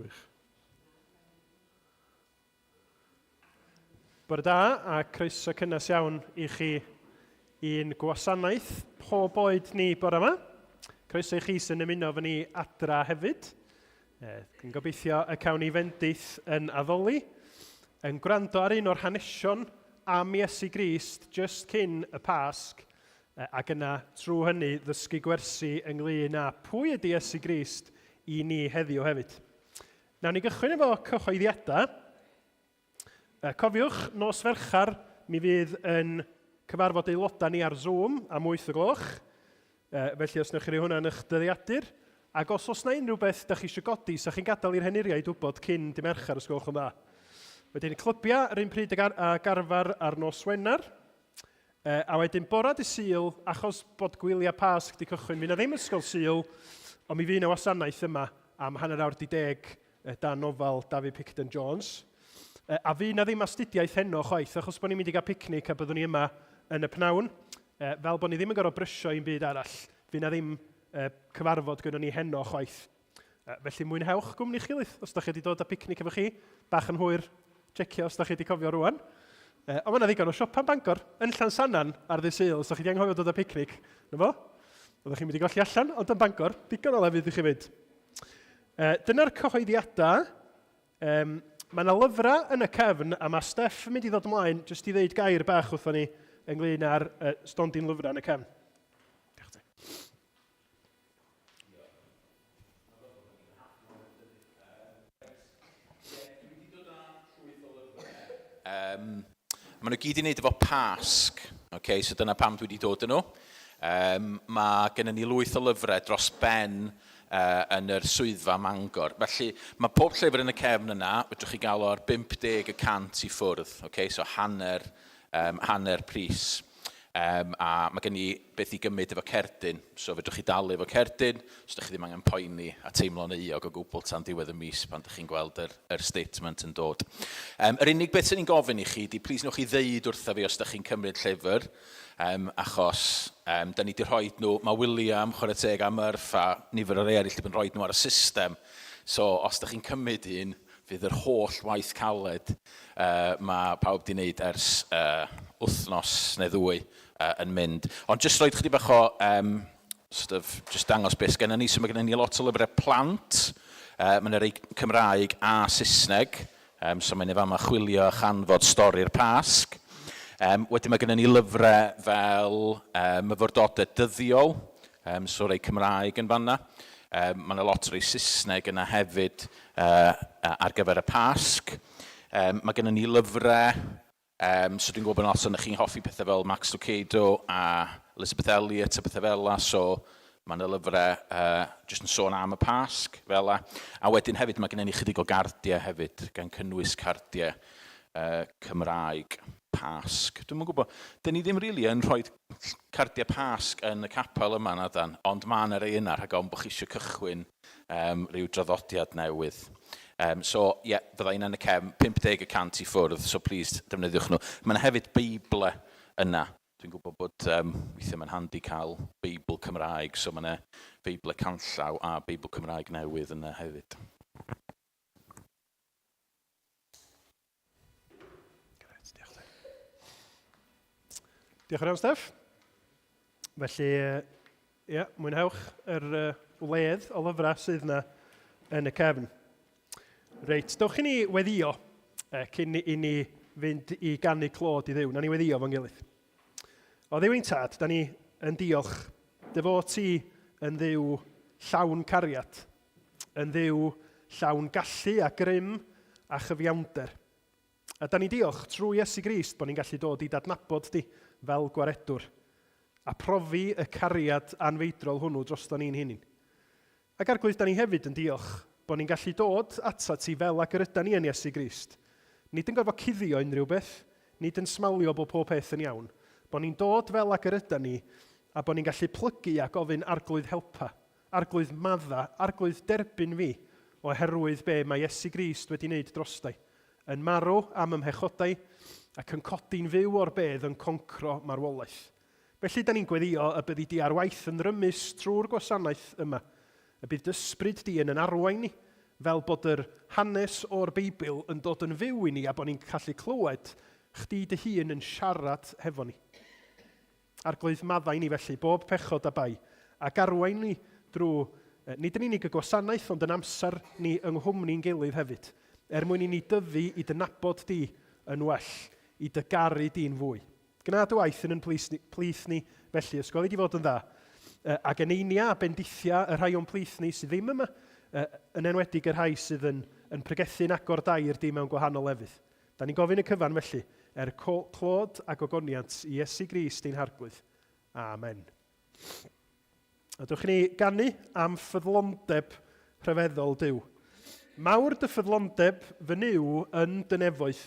Gwych. Bore da a croeso cynnes iawn i chi i'n gwasanaeth pob oed ni bore yma. Croeso i chi sy'n ymuno fy ni adra hefyd. Dwi'n gobeithio y cawn ni fendith yn addoli, yn gwrando ar un o'r hanesion am Iesu Grist just cyn y Pasg, ac yna trwy hynny ddysgu gwersi ynglyn â pwy ydy Iesu Grist i ni heddiw hefyd. Nawn ni gychwyn efo cyhoeddiadau. Cofiwch, nos Ferchar, mi fydd yn cyfarfod aelodau ni ar Zoom am 8:00. Felly os newch chi roi hwnna yn eich dyddiadur. Ac os na unrhyw beth da chi eisiau godi, sa chi'n gadael i'r heniriaid wybod cyn dy Merchar os gwelwch yn dda. Wedyn clybia yr un pryd a garfar ar nos Wener. A wedyn bora dy Sul, achos bod gwyliau Pasg di cychwyn, mi na ddim ysgol Sul, ond mi fydd na wasanaeth yma am 9:10 dan nofal David Picton Jones. A fydd na ddim astudiaeth heno chwaith, achos bod ni'n mynd i gael picnic a byddwn ni yma yn y pnawn, fel bod ni ddim yn gorfod brysio i'n byd arall. Fydd na ddim cyfarfod gyda ni heno chwaith. Felly mwynhewch gwmni chilydd, os da chi wedi dod â picnic efo chi, bach yn hwyr, checio os da chi wedi cofio rwan. Ond yna ddigon o siopa Bangor, yn Llansannan ar ddy Sul, os da chi wedi anghofio dod â picnic. Na fo? Oeddech chi'n mynd i golli allan, ond yn Bangor, digon o lefydd i chi fynd. Dyna'r cyhoeddiadau. Mae yna lyfrau yn y cefn, a mae Steff yn mynd i ddod ymlaen jyst i ddeud gair bach wrthon ni ynglyn â'r stondin lyfrau yn y cefn. Maen nhw gyd i wneud efo Pasg, so dyna pam dwi wedi dod yn nhw. Mae gennym ni lwyth o lyfrau dros ben yn yr swyddfa Mangor. Felly mae pob llyfr yn y cefn yna, fedrwch chi gael o'r 50% i ffwrdd, so hanner pris. A mae gen i beth i gymryd efo cerdyn, so fedrwch chi dalu efo cerdyn, so ydych chi ddim angen poeni a teimlo'n euog o gwbl tan diwedd y mis pan ydych chi'n gweld yr statement yn dod. Yr unig beth sy'n ni'n gofyn i chi, plis nwch chi ddeud wrtho fi os ydych chi'n cymryd llyfr, achos da ni wedi rhoi nhw, mae William, chwarae teg a Murph a nifer o'r eraill wedi rhoi nhw ar y system, so os ydych chi'n cymryd un, fydd yr holl waith caled mae pawb wedi wneud ers wythnos neu ddwy yn mynd. Ond jyst roed chydig bach o just dangos beth gennym ni, so mae gennym ni lot o lyfrau plant, mae'n rhai Cymraeg a Saesneg, so mae'n efo yma chwilio a chanfod stori'r Pasg. Wedyn mae gennym ni lyfrau fel myfyrdodau dyddiol, so rhai Cymraeg yn fanna. Mae yna lot o rhai Saesneg yna hefyd ar gyfer y Pasg. Mae gennym ni lyfrau, so dwi'n gwybod os ydych chi'n hoffi pethau fel Max Lucado a Elizabeth Elliot a pethau fel la, so mae yna lyfrau jyst yn sôn am y Pasg fel la. A wedyn hefyd mae gennym ni chydig o gardiau hefyd, gan cynnwys cardiau Cymraeg Pasg. Dwi'n gwybod, dyn ni ddim rili yn rhoi cardiau Pasg yn y capel yma na dan, ond mae yna rei yna rhag ofn bod chi eisiau cychwyn rhyw draddodiad newydd. So, fydda un yn y cefn, 50% i ffwrdd, so please defnyddiwch nhw. Mae yna hefyd Beiblau yna. Dwi'n gwybod bod weithiau mae'n handi cael Beibl Cymraeg, so mae yna Beiblau canllaw a Beibl Cymraeg newydd yna hefyd. Diolch yn iawn, Steff. Felly, mwynhewch yr wledd o lyfrau sydd yna yn y cefn. Reit, dewch i ni weddio cyn i ni fynd i gannu clod i Dduw. Na ni weddio fo'n gilydd. O Dduw ein tad, da ni yn diolch dy fod ti yn Dduw llawn cariad, yn Dduw llawn gallu a grym a chyfiawnder. A da ni diolch trwy Iesu Grist bod ni'n gallu dod i dadnabod di fel gwaredwr a profi y cariad anfeidrol hwnnw drosto ni'n hunin. Ac arglwydd da ni hefyd yn diolch bod ni'n gallu dod ata ti fel ac yr ydyn ni yn Iesu Grist. Nid yn gorfod cuddio unrhyw beth, nid yn smalio bod pob peth yn iawn. Bod ni'n dod fel ac yr ydyn ni, a bod ni'n gallu plygu a gofyn arglwydd helpa, arglwydd madda, arglwydd derbyn fi, oherwydd be mae Iesu Grist wedi wneud drostai. Yn marw am ymhechodau, ac yn codi'n fyw o'r bedd yn concro marwolaeth. Felly, da ni'n gweddio y byddi di ar waith yn rymus trwy'r gwasanaeth yma. Y bydd ysbryd di yn arwain ni, Fel bod yr hanes o'r Beibl yn dod yn fyw i ni a bod ni'n gallu clywed chdi dy hun yn siarad hefo ni. Arglwydd maddau ni felly, bob pechod a bai, ac arwain ni drwy, nid yn unig y gwasanaeth, ond yn amser ni yng nghwmni'n gilydd hefyd, mwyn i ni dyfu i dy nabod di yn well, i dy garu di'n fwy. Gna dy waith yn plith ni felly, ysgol i di fod yn dda, ac yn einia a bendithia y rhai o'n plith ni sydd ddim yma, yn enwedig y rhai sydd yn pregethu'n agor dair di mewn gwahanol lefydd. Da ni'n gofyn y cyfan felly, clod a gogoniant i Iesu Grist ein harglwydd. Amen. A dwch ni ganu am ffyddlondeb rhyfeddol Duw. Mawr dy ffyddlondeb fy niw yn dy nefoedd,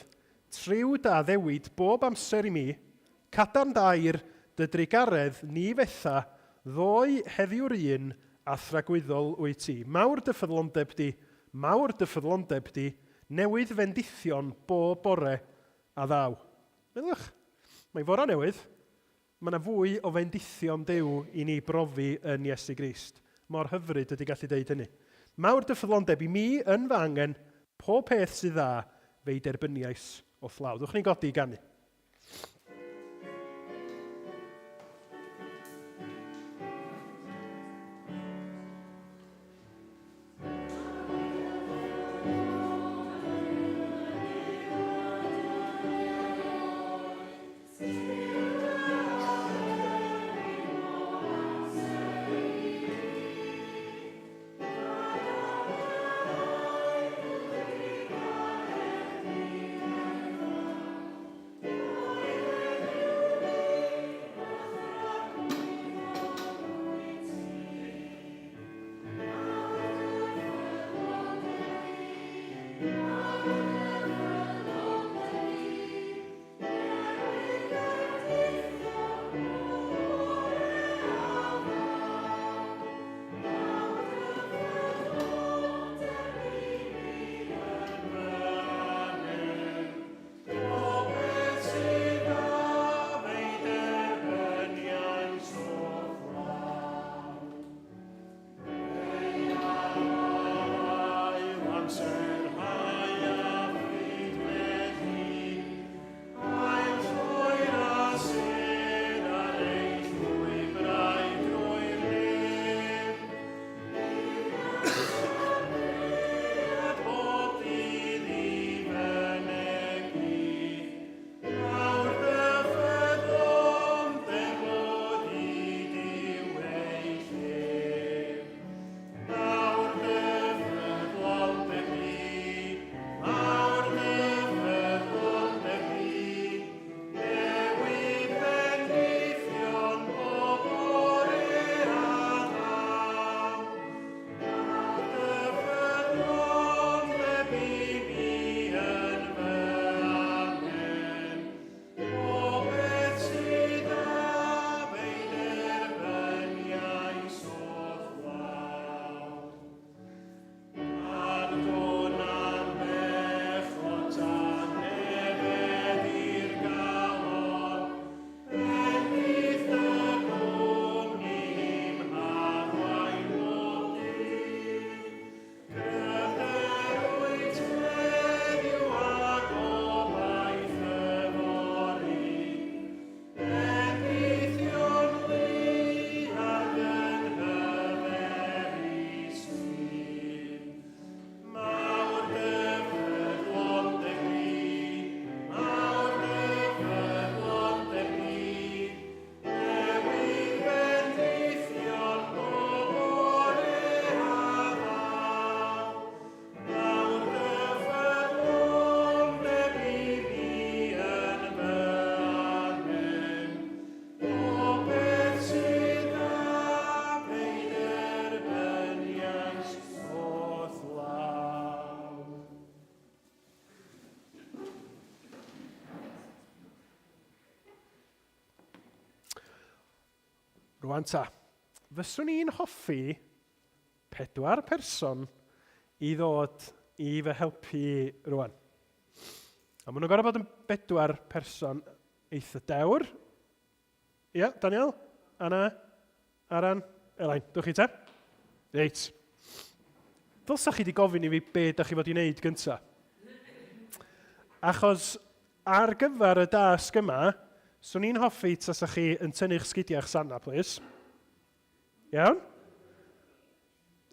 triw da ddewid bob amser i mi, cadarn dair dy drigaredd ni fetha, ddoi heddiw'r un a thragwyddol wyt ti. Mawr dy ffyddlondeb di, newydd fendithion bob bore a ddaw. Meddwch, mae fora newydd, mae yna fwy o fendithion Duw i ni brofi yn Iesu Grist. Mor hyfryd ydy gallu deud hynny. Mawr dy ffyddlondeb i mi yn fy angen, pob peth sydd dda, fe'i derbyniais o fflaw. Dwch ni'n godi i ganu. Rwan ta, fyswn i'n hoffi 4 person i ddod i fy helpu rwan. A maen nhw'n gorau bod yn 4 person eitha dewr. Ia, Daniel, Anna, Aran, Elain, dwch chi te? Reit. Dylsa chi wedi gofyn I fi be da chi fod I wneud gyntaf. Achos ar gyfer y dasg yma, swn i'n hoffi tasa chi yn tynnu'ch sgidiau'ch sana, please. Iawn?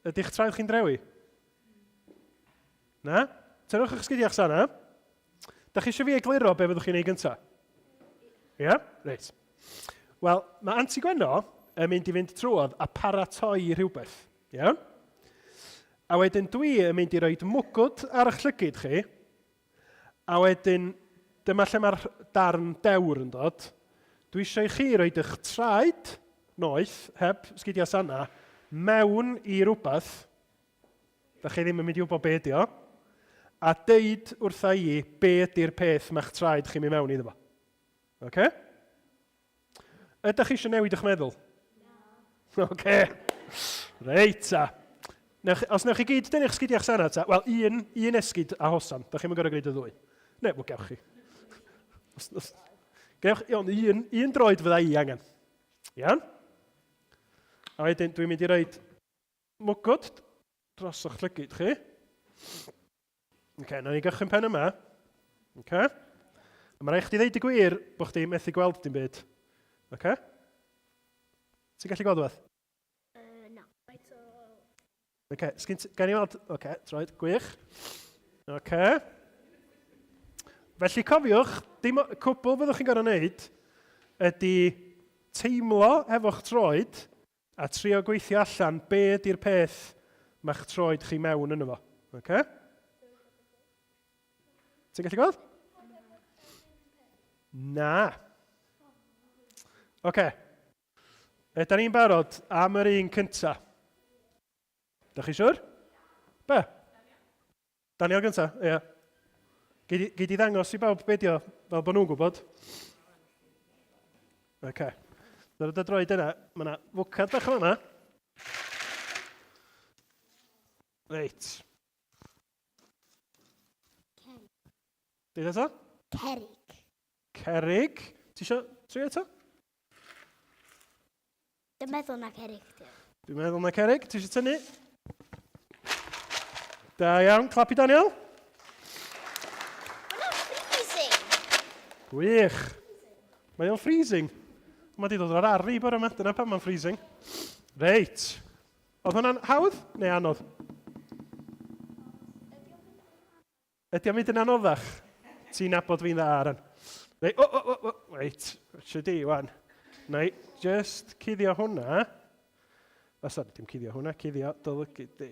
Ydych traed chi'n drewi? Na? Tynwch eich sgidiau'ch sana. Da chi eisiau fi egluro be fyddwch chi'n neud gyntaf? Ia? Reit. Wel, mae Anti Gwenno yn mynd I fynd trwodd a paratoi rhywbeth. Iawn? A wedyn dwi yn mynd I roi mwgwd ar eich llygyd chi. A wedyn, dyma lle mae'r darn dewr yn dod. Dwi eisiau chi roed eich traed, noeth, heb sgidiau sana, mewn I rhywbeth. Da chi ddim yn mynd I wybod be ydi o. A deud wrtha I be ydi'r peth mae'ch traed chi'n mynd mewn iddo fo. Oce? Ydych chi eisiau newid eich meddwl? No. Oce. Reit ta. Os newch chi gyd dynnu'ch sgidiau'ch sana ta, wel, un esgid a hosan. Da chi'n mynd gorau gwneud y ddwy. Ne, wel, gewch chi. Gewch, iawn, un droed fydda I angen. Iawn? A wedyn, dwi'n mynd I roi mwgwd dros o'ch llygyd chi. Oce, na ni gychwyn pen yma. Oce? Mae rhaid chdi ddeud y gwir bod chdi methu gweld dim byd. Oce? Ti'n gallu gweld rhywbeth? Na. Oce, gan I weld? Oce, troed, gwych. Oce. Felly cofiwch, cwbl fyddwch chi'n gorau wneud ydy teimlo efo'ch troed a trio gweithio allan be ydy'r peth mae'ch troed chi mewn yno fo. Oce? Ti'n gallu gweld? Na. Oce. Da ni'n barod am yr un cynta. Da chi siwr? Be? Daniel gynta? Ie. Gei di ddangos I bawb be dio, fel bod nhw'n gwybod? Oce. Dyna dy droed yna, mae yna fwcad bach yma. Reit. Deud eto? Cerig. Cerig. Ti eisiau trio eto? Dwi'n meddwl na cerig, di. Dwi'n meddwl na cerig. Ti eisiau tynnu? Da iawn. Clap I Daniel. Mae'n freezing. Gwych. Mae o'n freezing. Mae di dod o'r arri bore yma. Dyna pan mae'n freezing. Reit. Oedd hwnna'n hawdd neu anodd? Ydy o'n mynd yn anoddach? Ti'n nabod fi'n dda ar yn. Reit, eisiau di, wan. Neu, just cuddio hwnna. Sorry, dim cuddio hwnna, cuddio dylygyd di.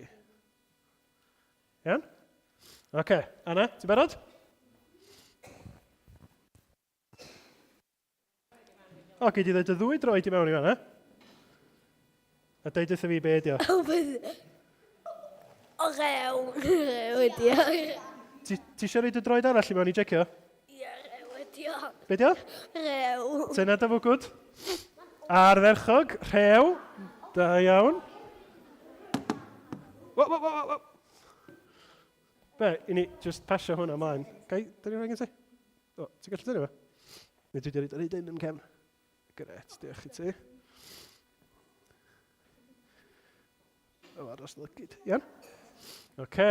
Iawn? Oce, Anna, ti'n barod? O, gei di ddweud y ddwy droed I mewn I fanna. A deud wrtho fi be ydi o. O rew ydi o. Ti eisiau rhaid y droed arall I mewn I jecio? Ie, rew ydi o. Be di o? Rew. Tyna dy fwgwd. Ardderchog, rhew. Da iawn. Wo. Be, I ni just pasio hwnna ymlaen. Gai, dyn ni'n rhaid ti? O, ti'n gallu dynnu fo? Neu dwi wedi rhaid un yn cefn. Gret, diolch I ti. O, aros lygyd. Iawn? Oce.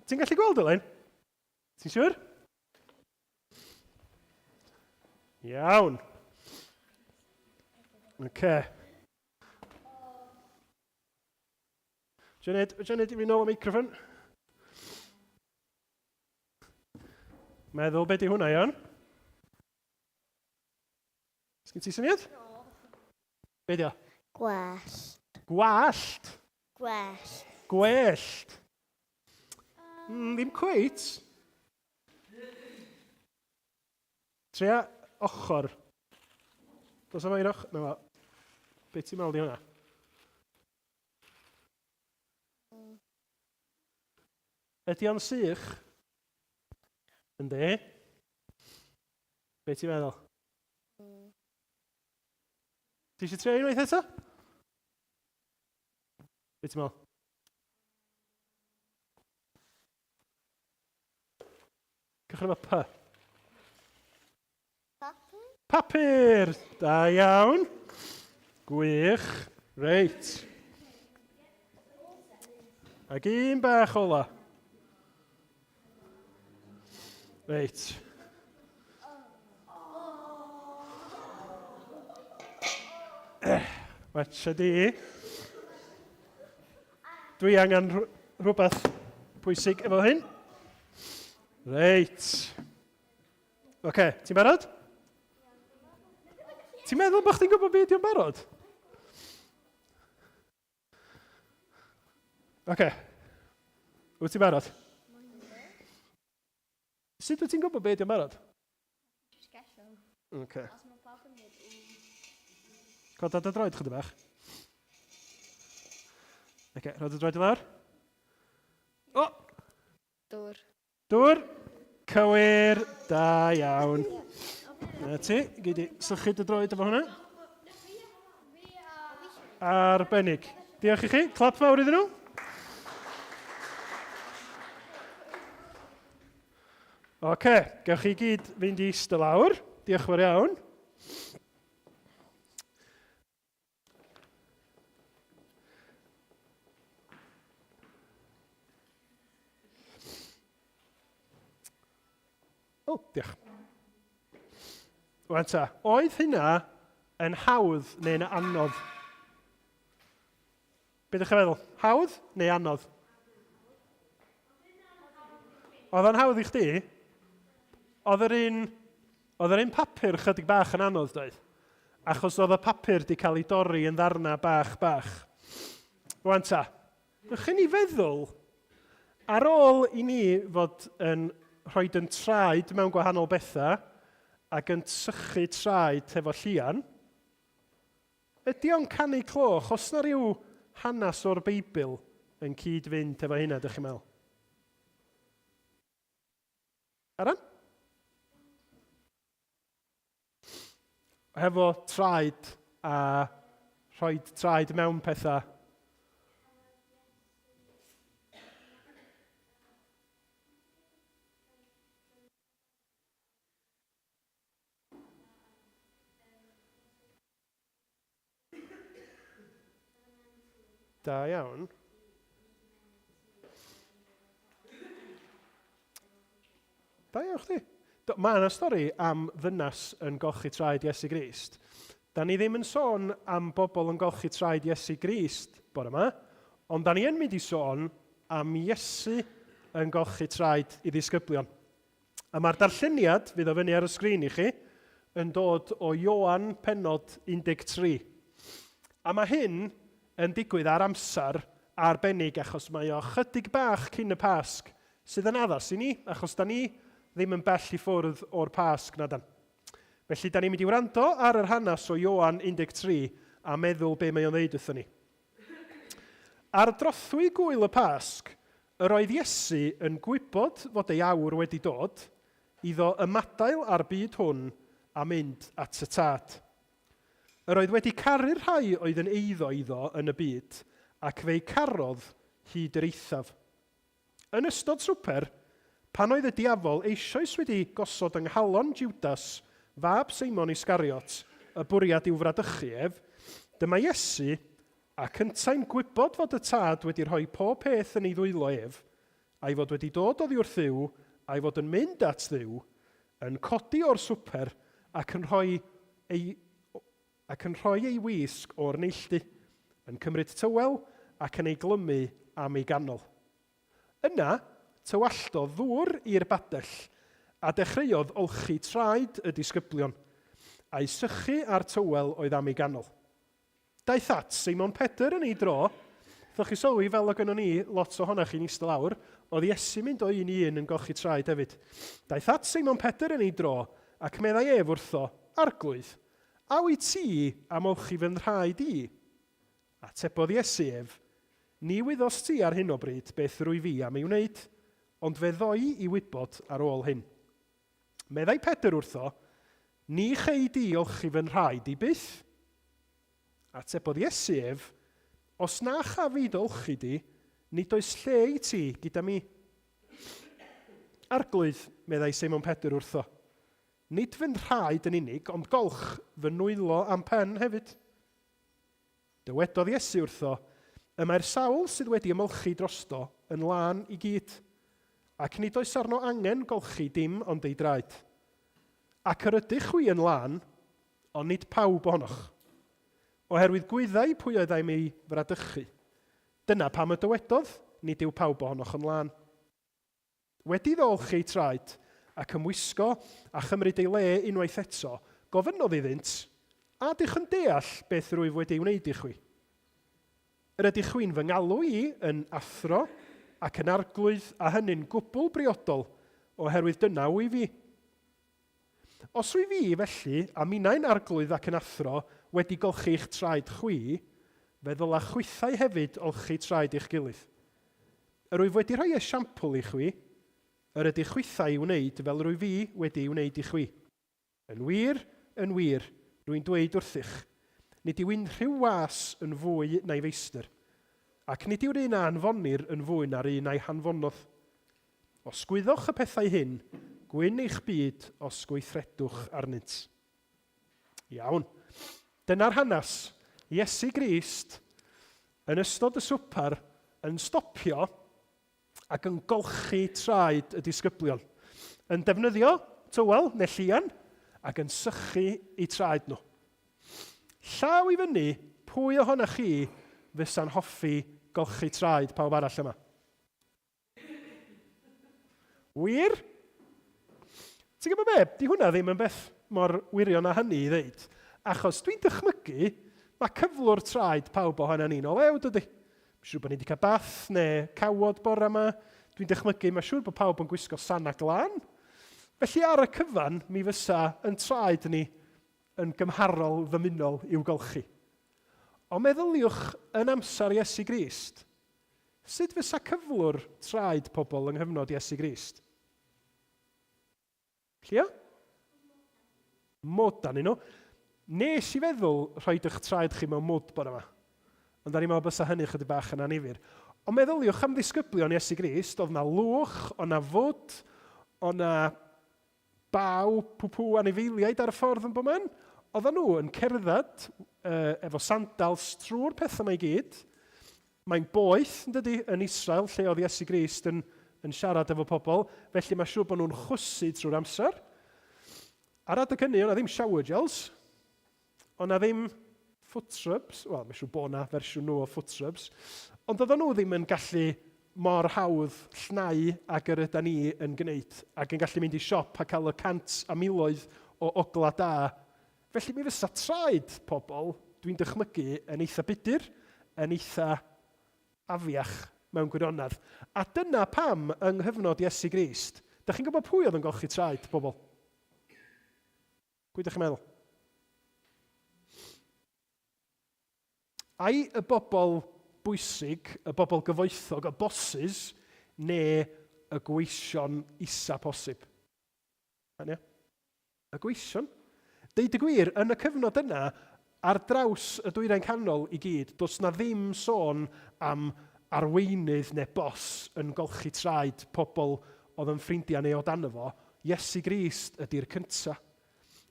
Ti'n gallu gweld Elaine? Ti'n siwr? Iawn. Oce. Janet, I fi nôl y microfon? Meddwl, be di hwnna, iawn? Sgyn ti syniad? Be di o? Gwellt. Gwallt? Gwellt. Gwellt? Ddim cweit. Tria ochr. Dos yma i'r ochr? Na fo. Be ti'n meddwl di hwnna? Ydy o'n sych? Yndi? Be ti'n meddwl? Ti eisiau trio unwaith eto? Be ti'n meddwl? Cychwyn efo P. Papur! Da iawn. Gwych. Reit. Ac un bach ola. Reit. Watcha di. Dwi angen rhywbeth pwysig efo hyn. Reit. Oce, ti'n barod? Ti'n meddwl bod chdi'n gwybod beth yw'n barod? Oce. Wyt ti'n barod? Sut wyt ti'n gwybod beth yw'n barod? Just gesio. Oce. Os mae pawb yn dweud, Coda dy droed chydig bach. Oce, rhoi dy droed i lawr. O! dŵr. Dŵr. Cywir. Da iawn. Na ti, gei di sychu dy droed efo hwnna. Arbennig. Diolch i chi. Clap fawr iddyn nhw. Oce, gewch chi gyd fynd i ista lawr. Diolch fawr iawn. O, diolch. Wan ta, oedd hynna yn hawdd neu'n anodd? Be ydych chi'n feddwl? Hawdd neu anodd? Oedd o'n hawdd i chdi? Oedd yr un papur chydig bach yn anodd, doedd? Achos oedd y papur di cael ei dorri yn ddarna bach. Wan ta, ydych chi'n ei feddwl, ar ôl i ni fod yn rhoi yn traed mewn gwahanol bethau ac yn sychu traed hefo llian, ydy o'n canu cloch, os na ryw hanes o'r Beibl yn cyd-fynd efo hynna, ydych chi'n meddwl? Aran? Hefo traed a rhoi traed mewn pethau. Da iawn. Da iawn chdi. Mae yna stori am ddynas yn golchi traed Iesu Grist. Da ni ddim yn sôn am bobl yn golchi traed Iesu Grist bore yma, ond da ni yn mynd i sôn am Iesu yn golchi traed i ddisgyblion. A mae'r darlleniad, fydd o fyny ar y sgrin i chi, yn dod o Ioan pennod 13. A mae hyn yn digwydd ar amser arbennig achos mae o chydig bach cyn y Pasg sydd yn addas i ni, achos da ni ddim yn bell i ffwrdd o'r Pasg na dan. Felly, da ni'n mynd i wrando ar yr hanes o Ioan 13 a meddwl be mae o'n ddeud wrthyn ni. Ar drothwy gwyl y Pasg, yr oedd Iesu yn gwybod fod ei awr wedi dod, iddo ymadael ar byd hwn a mynd at y tad. Yr oedd wedi caru'r rhai oedd yn eiddo iddo yn y byd, ac fe'i carodd hyd yr eithaf. Yn ystod swper, pan oedd y diafol eisoes wedi gosod yng nghalon Judas, fab Seimon Iscariot, y bwriad i'w fradychu ef, dyma Iesu, a cyntau'n gwybod fod y tad wedi rhoi pob peth yn ei ddwylo ef, a'i fod wedi dod oddi wrth Dduw, a'i fod yn mynd at Dduw, yn codi o'r swper ac yn rhoi ei wisg o'r neilltu, yn cymryd tywel ac yn ei glymu am ei ganol. Yna, tywalltodd ddŵr i'r badell a dechreuodd olchi traed y disgyblion, a'i sychu ar tywel oedd am ei ganol. Daeth at Seimon Pedr yn ei dro, ddech chi sylwi fel o gynnon ni lot ohonach chi'n eistedd lawr, oedd Iesu mynd o un i un yn golchi traed hefyd. Daeth at Seimon Pedr yn ei dro ac meddai ef wrtho, arglwydd, a wyt ti am olchi fy nhraed i? Atebodd Iesu ef, ni wyddos ti ar hyn o bryd beth rwy fi am ei wneud, ond fe ddoi i wybod ar ôl hyn. Meddai Pedr wrtho, ni chei di olchi fy nhraed i byth? Atebodd Iesu ef, os na chafid olchi di, nid oes lle i ti gyda mi. Arglwydd, meddai Seimon Pedr wrtho, nid fy nhraed yn unig, ond golch fy nwylo am pen hefyd. Dywedodd Iesu wrtho, Y mae'r sawl sydd wedi ymolchi drosto yn lân i gyd, ac nid oes arno angen golchi dim ond ei draed. Ac yr ydych chwi yn lân, ond nid pawb ohonoch, oherwydd gwyddau pwy oeddai'n ei fradychu. Dyna pam y dywedodd, nid yw pawb ohonoch yn lân. Wedi ddolchi ei traed ac ymwisgo a chymryd ei le unwaith eto, gofynnodd iddynt, a dych yn deall beth rwyf wedi wneud i chwi. Yr ydych chwi'n fy ngalw i yn athro ac yn arglwydd a hynny'n gwbl briodol oherwydd dyna wy fi. Os wy fi felly, a minnau'n arglwydd ac yn athro wedi golchi eich traed chwi, fe ddyla chwythau hefyd olchi traed eich gilydd. Yr wyf wedi rhoi esiampl i chwi, yr ydy chwythau i wneud fel rwy fi wedi wneud i chwi. Yn wir, rwy'n dweud wrthych, nid yw unrhyw was yn fwy na'i feistr, ac nid yw'r un anfonir yn fwy na'r un a'i hanfonodd. Os gwyddwch y pethau hyn, gwyn eich byd os gweithredwch arnynt. Iawn. Dyna'r hanes. Iesu Grist yn ystod y swpar yn stopio ac yn golchi traed y disgyblion. Yn defnyddio tywel neu llian ac yn sychu eu traed nhw. Llaw i fyny pwy ohonoch chi fysa'n hoffi golchi traed pawb arall yma? Wir? Ti'n gwybod be? Di hwnna ddim yn beth mor wirion â hynny i ddeud. Achos dwi'n dychmygu, mae cyflwr traed pawb ohono ni'n o lew, dydy. Mae'n siŵr bod ni wedi cael bath neu cawod bore yma. Dwi'n dychmygu, mae'n siŵr bod pawb yn gwisgo sana glân. Felly ar y cyfan, mi fysa yn traed ni yn gymharol ddymunol i'w golchi. Ond meddyliwch yn amser Iesu Grist, sut fysa cyflwr traed pobl yng nghyfnod Iesu Grist? Llia? Modan i nhw. Nes i feddwl rhoid eich traed chi mewn mwd bod yma. Ond da ni'n meddwl bysa hynny chydig bach yn anifir. Ond meddyliwch am ddisgyblion Iesu Grist, oedd na lwch, oedd na fwd, oedd na baw, pwpw anifeiliaid ar y ffordd yn boman. Oedden nhw yn cerdded efo sandals trwy'r pethau yma i gyd. Mae'n boeth, yn dydi, yn Israel, lle oedd Iesu Grist yn siarad efo pobl, felly mae siŵr bod nhw'n chwysu trwy'r amser. Ar adeg hynny, o'na ddim shower gels, o'na ddim foot rubs, wel, mae siŵr bod na fersiwn nhw o foot rubs, ond oedden nhw ddim yn gallu mor hawdd llnau ag yr ydyn ni yn gwneud, ac yn gallu mynd i siop a cael y cant a miloedd o ogla da. Felly mi fysa traed pobl, dwi'n dychmygu, yn eitha budur, yn eitha afiach mewn gwirionadd. A dyna pam yng nghyfnod Iesu Grist, da chi'n gwybod pwy oedd yn golchi traed pobl? Pwy ydych chi'n meddwl? Ai y bobl bwysig, y bobl gyfoethog, y bosses, neu y gweision isa posib? Y gweision? Deud y gwir, yn y cyfnod yna, ar draws y dwyrain canol i gyd, does na ddim sôn am arweinydd neu bos yn golchi traed pobl oedd yn ffrindiau neu o dan efo. Iesu Grist ydy'r cyntaf.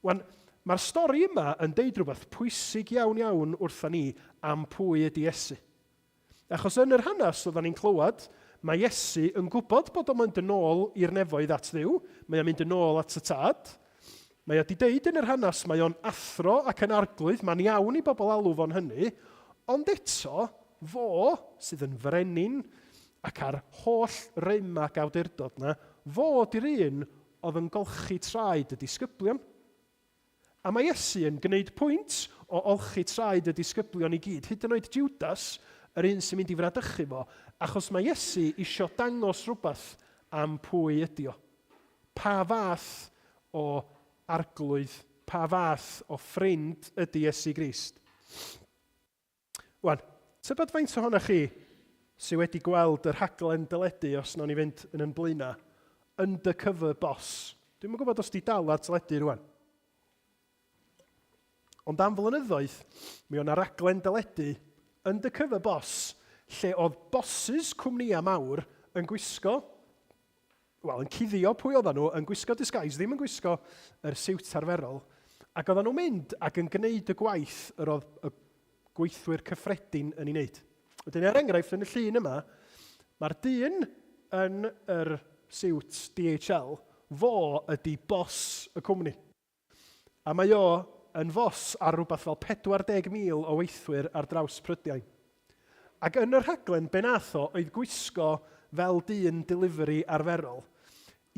Mae'r stori yma yn deud rhywbeth pwysig iawn wrthon ni am pwy ydy Iesu. Achos yn yr hanes oedden ni'n clywed, mae Iesu yn gwybod bod o'n mynd yn ôl i'r nefoedd at Dduw, mae o'n mynd yn ôl at y tad. Mae o wedi deud yn yr hanes, mae o'n athro ac yn arglwydd, mae'n iawn i bobl alw fo'n hynny, ond eto, fo sydd yn frenin ac ar holl rym ac awdurdod na, fo di'r un oedd yn golchi traed y disgyblion. A mae Iesu yn gwneud pwynt o olchi traed y disgyblion i gyd, hyd yn oed Judas, yr un sy'n mynd i fradychu fo, achos mae Iesu isio dangos rhywbeth am pwy ydi o. Pa fath o arglwydd, pa fath o ffrind ydy Iesu Grist. Tybed faint ohonoch chi sydd wedi gweld yr rhaglen dyledu os nawn ni fynd yn yn blaena, Undercover Boss. Dwi'n yn gwybod os di dal ar dyledu rwan. Ond am flynyddoedd, mi o'na raglen dyledu Undercover Boss, lle oedd bosses cwmnïa mawr yn gwisgo, yn cuddio pwy oedden nhw, yn gwisgo disguise, ddim yn gwisgo yr siwt arferol, ac oedden nhw'n mynd ac yn gwneud y gwaith yr oedd y gweithwyr cyffredin yn ei wneud. Wedyn, enghraifft yn y llun yma, mae'r dyn yn yr siwt DHL, fo ydy boss y cwmni. A mae o yn fos ar rhywbeth fel 40,000 o weithwyr ar draws Prydain. Ac yn yr rhaglen benatho oedd gwisgo fel dyn delivery arferol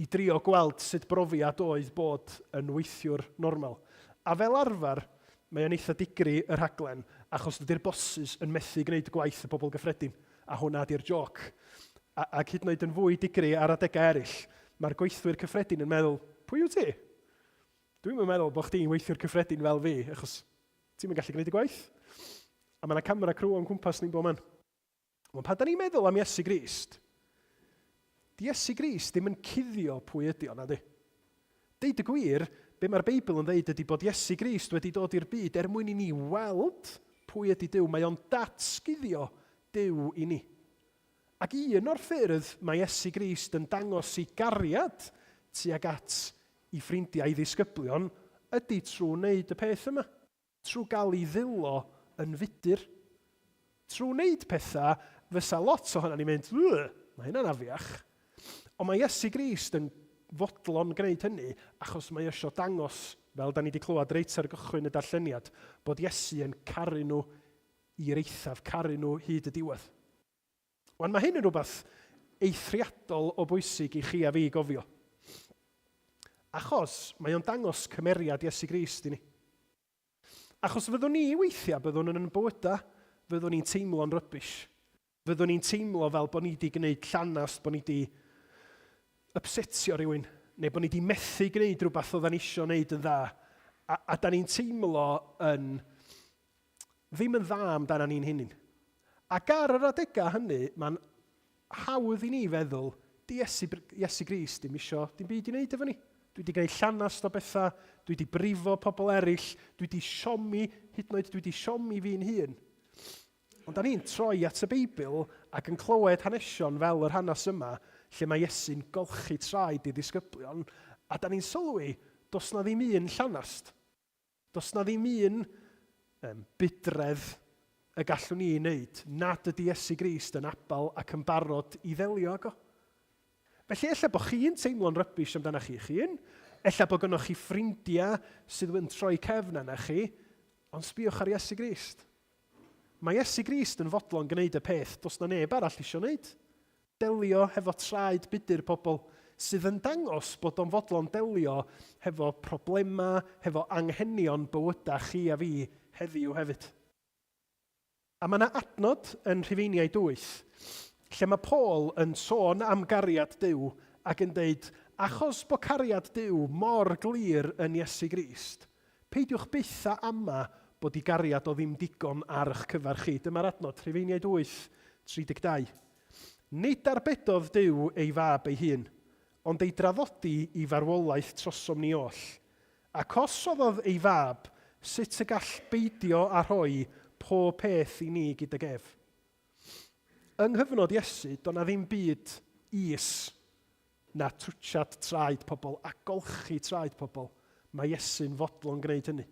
i drio gweld sut brofiad oedd bod yn weithiwr normal. A fel arfer, mae o'n eitha digri y rhaglen, achos dydy'r bosses yn methu gwneud gwaith y bobl gyffredin, a hwnna di'r joc. Ac hyd yn oed yn fwy digri ar adegau eraill, mae'r gweithwyr cyffredin yn meddwl, pwy yw ti? Dwi'n meddwl bod chdi'n weithwyr cyffredin fel fi, achos ti'n gallu gwneud y gwaith. A mae yna camera crw o'n cwmpas ni'n bod man. Ond pan da ni'n meddwl am Iesu Grist, di Iesu Grist ddim yn cuddio pwy ydi o'na di. Deud y gwir, be mae'r Beibl yn dweud ydy bod Iesu Grist wedi dod i'r byd mwyn i ni weld pwy ydy Duw. Mae o'n datguddio Duw i ni. Ac un o'r ffyrdd mae Iesu Grist yn dangos i gariad tuag at i ffrindiau i ddisgyblion ydy trwy wneud y peth yma. Trwy gael ei ddilo yn fudur. Trwy wneud pethau fysa lot o hynny ni'n mynd, mae hynna'n afiach. Ond mae Iesu Grist yn fodlon gwneud hynny achos mae eisiau dangos, fel da ni wedi clywed reit ar gychwyn y darlleniad, bod Iesu yn caru nhw i'r eithaf, caru nhw hyd y diwedd. Ond mae hyn yn rhywbeth eithriadol o bwysig i chi a fi gofio. Achos mae o'n dangos cymeriad Iesu Grist i ni. Achos fyddwn ni weithiau, byddwn yn bywyda, fyddwn ni'n teimlo'n rybys. Fyddwn ni'n teimlo fel bod ni wedi gwneud llanast, bod ni wedi upsetio rhywun, neu bod ni wedi methu gwneud rhywbeth oedden ni eisiau gwneud yn dda. A da ni'n teimlo yn ddim yn dda amdana ni'n hunin. Ac ar yr adegau hynny, mae'n hawdd i ni feddwl, di Iesu Grist dim byd i wneud efo ni. Dwi wedi gwneud llanast o bethau, dwi wedi brifo pobl eraill, dwi wedi siomi, hyd yn oed dwi wedi siomi fi'n hun. Ond da ni'n troi at y Beibl ac yn clywed hanesion fel yr hanes yma, lle mae Iesu'n golchi traed i ddisgyblion, a da ni'n sylwi, dos na ddim un llanast. Dos na ddim un bydredd y gallwn ni wneud, nad ydy Iesu Grist yn abal ac yn barod i ddelio ag o. Felly, ella bod chi'n teimlo'n rybys amdana chi'ch hun, ella bod gynnoch chi ffrindiau sydd yn troi cefn yna chi, ond sbiwch ar Iesu Grist. Mae Iesu Grist yn fodlon gwneud y peth, dos na neb arall eisiau wneud. Delio hefo traed budur pobl sydd yn dangos bod o'n fodlon delio hefo problema, hefo anghenion bywyda chi a fi heddiw hefyd. A mae yna adnod yn Rhufeiniaid 8, lle mae Paul yn sôn am gariad Duw ac yn deud, achos bod cariad Duw mor glir yn Iesu Grist, peidiwch byth a ama bod ei gariad o ddim digon ar eich cyfer chi. Dyma'r adnod, Rhufeiniaid 8:32. Nid arbedodd Duw ei fab ei hun, ond ei draddodi i farwolaeth trosom ni oll. Ac os oedd ei fab, sut y gall beidio a rhoi pob peth i ni gydag ef. Yng nghyfnod Iesu, do'n na ddim byd is na twtsiad traed pobl a golchi traed pobl. Mae Iesu'n fodlon gwneud hynny.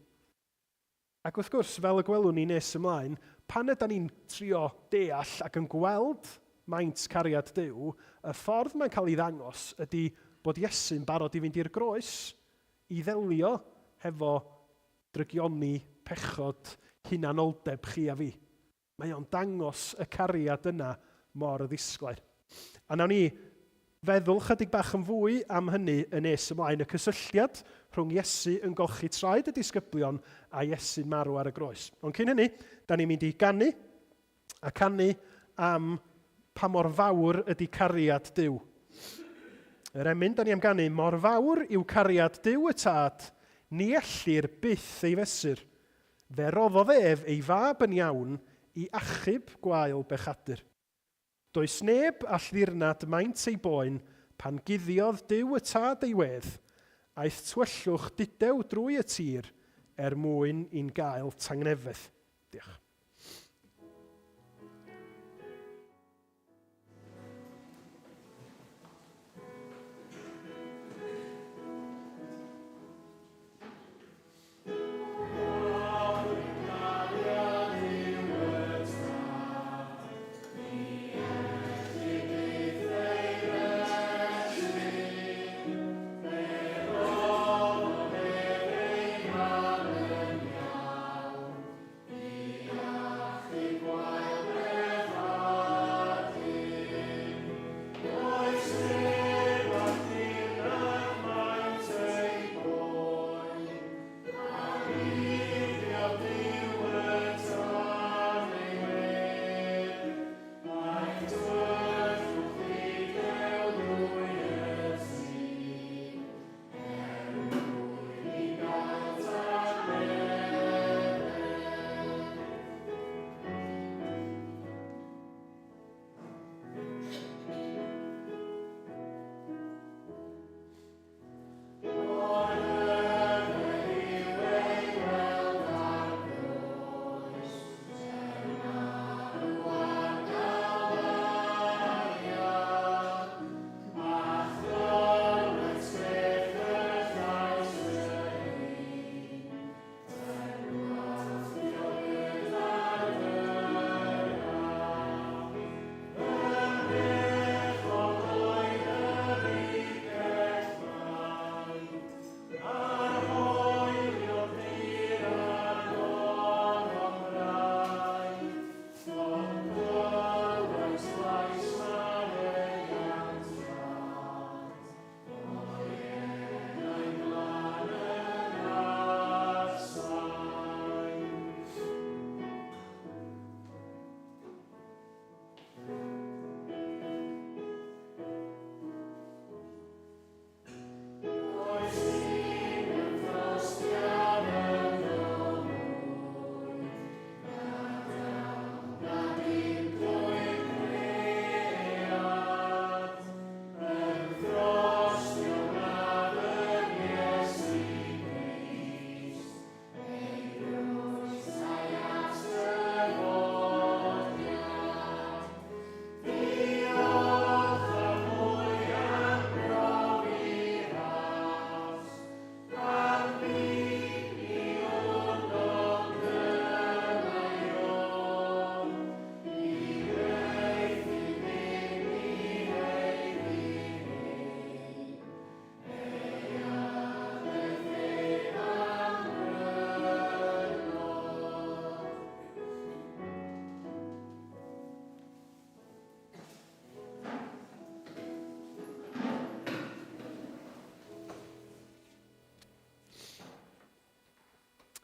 Ac wrth gwrs, fel y gwelwn ni nes ymlaen, pan ydyn ni'n trio deall ac yn gweld maint cariad Duw, y ffordd mae'n cael ei ddangos ydy bod Iesu'n barod i fynd i'r groes i ddelio hefo drygioni, pechod, hunanoldeb chi a fi. Mae o'n dangos y cariad yna mor ddisglair. A nawn ni feddwl chydig bach yn fwy am hynny yn nes ymlaen, y cysylltiad rhwng Iesu yn golchi traed y disgyblion a Iesu'n marw ar y groes. Ond cyn hynny, da ni'n mynd i ganu am pa mor fawr ydy cariad Duw. Yr emyn, da ni am ganu, mor fawr yw cariad Duw y tad, ni ellir byth ei fesur. Fe roddodd ef ei fab yn iawn i achub gwael bechadur. Does neb all ddirnad maint ei boen pan guddiodd Duw y tad ei wedd, aeth twyllwch didew drwy y tir mwyn i'n gael tangnefedd. Diolch.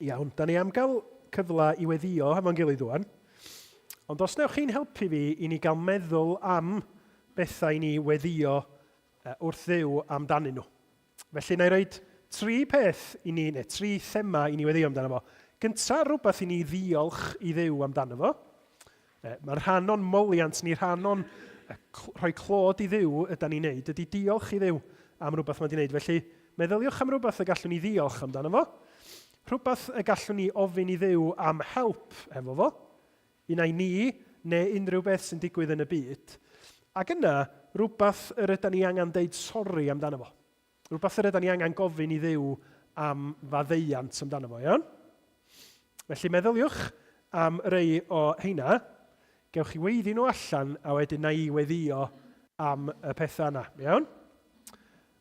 Iawn, da ni am gael cyfle i weddio efo'n gilydd rwan. Ond os newch chi'n helpu fi i ni gael meddwl am bethau i ni weddio wrth ddiw amdanyn nhw. Felly, na i roed 3 peth i ni, neu 3 thema i ni weddio amdano fo. Gynta, rhywbeth i ni ddiolch i ddiw amdano fo. Mae'r rhan o'n moliant ni, rhan o'n rhoi clod i ddiw ydyn ni'n neud, ydy diolch i ddiw am rhywbeth mae'n di wneud. Felly, meddyliwch am rhywbeth y gallwn ni ddiolch amdano fo. Rhywbeth y gallwn ni ofyn i ddiw am help efo fo. Unai ni, neu unrhyw beth sy'n digwydd yn y byd. Ac yna, rhywbeth yr ydyn ni angen deud sori amdano fo. Rhywbeth yr ydyn ni angen gofyn i ddiw am faddeiant amdano fo, iawn? Felly meddyliwch am rei o heina. Gewch chi weiddi nhw allan a wedyn na i weddio am y pethau yna, iawn?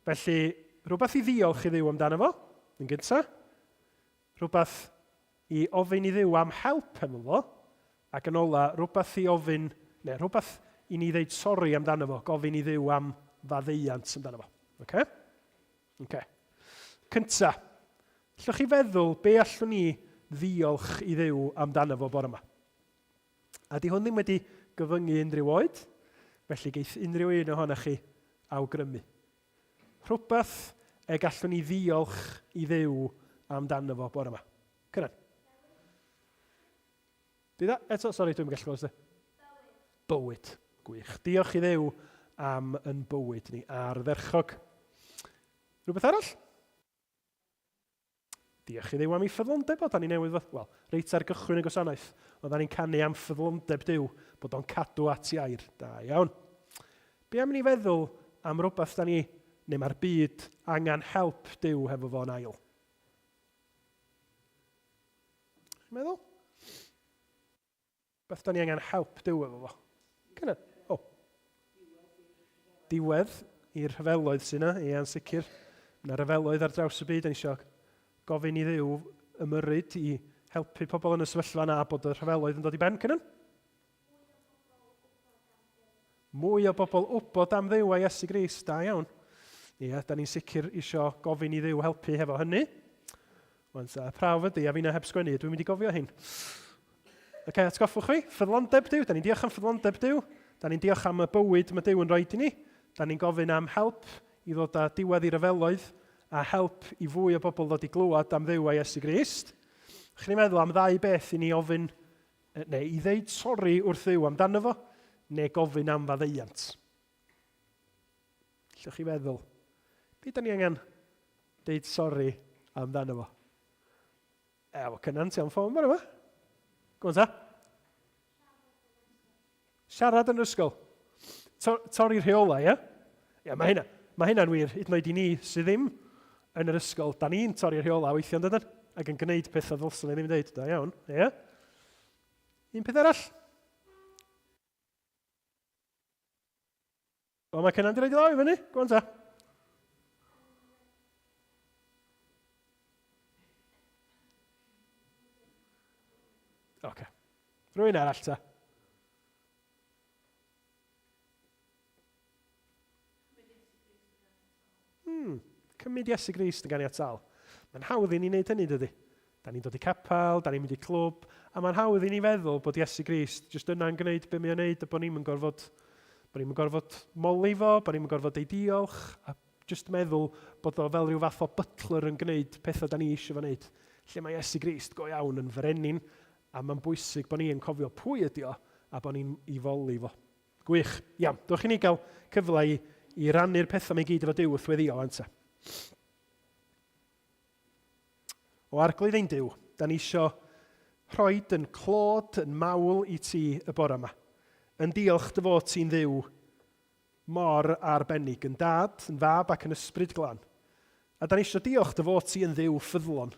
Felly, rhywbeth i ddiolch i ddiw amdano fo, yn gyntaf. Rhywbeth i ofyn i ddiw am help efo fo. Ac yn ola, rhywbeth i ofyn, neu rhywbeth i ni ddeud sori amdano fo, gofyn i ddiw am faddeiant amdano fo. Okay? Okay. Cynta, allwch chi feddwl be allwn ni ddiolch i ddiw amdano fo bore yma? A di hwn ddim wedi gyfyngu unrhyw oed, felly geith unrhyw un ohonych chi awgrymu. Rhywbeth e gallwn ni ddiolch i ddiw amdano fo bore yma. Cynan. Eto, sori, dwi'n gallu gwrs. Bywyd. Gwych. Diolch i ddiw am yn bywyd ni ardderchog. Rhywbeth arall? Diolch i ddiw am ei ffyddlondeb o, da ni newydd fod, wel, reit ar gychwyn y gwasanaeth, o da ni'n canu am ffyddlondeb Duw, bod o'n cadw at iair. Da iawn. Be am ni feddwl am rhywbeth da ni, neu mae'r byd angen help Duw hefo fo'n ail? Chi'n meddwl? Beth da ni angen help Duw efo fo? Cyna? O. Diwedd i'r rhyfeloedd sy'n yna, ia'n sicr. Yna rhyfeloedd ar draws y byd, da ni eisiau gofyn i ddiw ymyrryd i helpu pobl yn y sefyllfa yna bod y rhyfeloedd yn dod i ben cynnan. Mwy o bobl wybod am ddiw a Iesu Grist, da iawn. Ie, da ni'n sicr isio gofyn i ddiw helpu hefo hynny. Wan prawf ydy, a fi'na heb sgwennu, dwi'n mynd i gofio hyn. Atgoffwch chi, ffyddlondeb Duw, da ni'n diolch am ffyddlondeb Duw, da ni'n diolch am y bywyd mae Duw yn rhoi i ni, da ni'n gofyn am help i ddod â diwedd i'r ryfeloedd, a help i fwy o bobl ddod i glywed am Dduw a Iesu Grist. Chi'n meddwl am 2 beth i ni ofyn, neu i ddeud sori wrth Dduw amdano fo, neu gofyn am faddeiant. Llwch chi feddwl, beth da ni angen deud sori amdano fo? Ewa, cynnan ti am ffôn fan yma? Gw'n ta? Siarad yn ysgol. Torri'r rheola, ie? Ie, mae hynna'n wir, hyd yn oed i ni sydd ddim yn yr ysgol, da ni'n torri'r rheola weithio yn dydyn, ac yn gwneud pethau ddylsyn ni ddim yn dweud, da iawn, ie? Un peth arall? O, mae Cynan di roed i law i fyny, gwan ta. Oce. Rwy'n arall ta. Cymryd Iesu Grist yn ganiatal. Mae'n hawdd i ni wneud hynny, dydy. Da ni'n dod i capel, da ni'n mynd i clwb, a mae'n hawdd i ni feddwl bod Iesu Grist jyst yna'n gwneud be mae'n gwneud, a bod ni'n gorfod moli fo, bod ni'n gorfod ei diolch, a jyst meddwl bod o fel rhyw fath o butler yn gwneud pethau da ni eisiau fo wneud. Lle mae Iesu Grist go iawn yn frenin, a mae'n bwysig bod ni'n cofio pwy ydi o, a bod ni'n ei foli fo. Gwych. Iawn, dwch i ni gael cyfle i rannu'r pethau mae gyd efo Duw wrth weddio anta. O arglwydd ein Duw, da ni isio rhoi yn clod, yn mawl i ti y bore yma. Yn diolch dy fod ti'n Dduw mor arbennig, yn dad, yn fab ac yn ysbryd glân. A da ni isio diolch dy fod ti'n Dduw ffyddlon.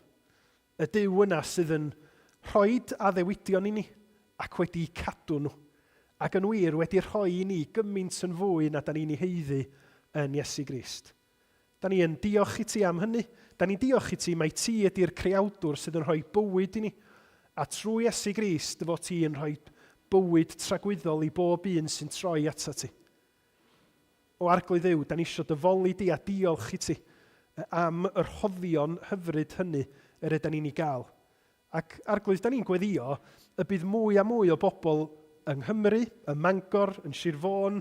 Y Duw yna sydd yn rhoi addewidion i ni ac wedi cadw nhw. Ac yn wir wedi rhoi i ni gymaint yn fwy na da ni'n ei heiddi yn Iesu Grist. Da ni yn diolch i ti am hynny. Da ni'n diolch i ti mai ti ydy'r creawdwr sydd yn rhoi bywyd i ni. A trwy Iesu Grist, dy fod ti yn rhoi bywyd tragwyddol i bob un sy'n troi ata ti. O arglwydd Dduw, da ni eisiau dyfoli di a diolch i ti am yr hoddion hyfryd hynny yr ydyn ni'n ei gael. Ac arglwydd, da ni'n gweddio, y bydd mwy a mwy o bobl yng Nghymru, ym Mangor, yn Sir Fôn,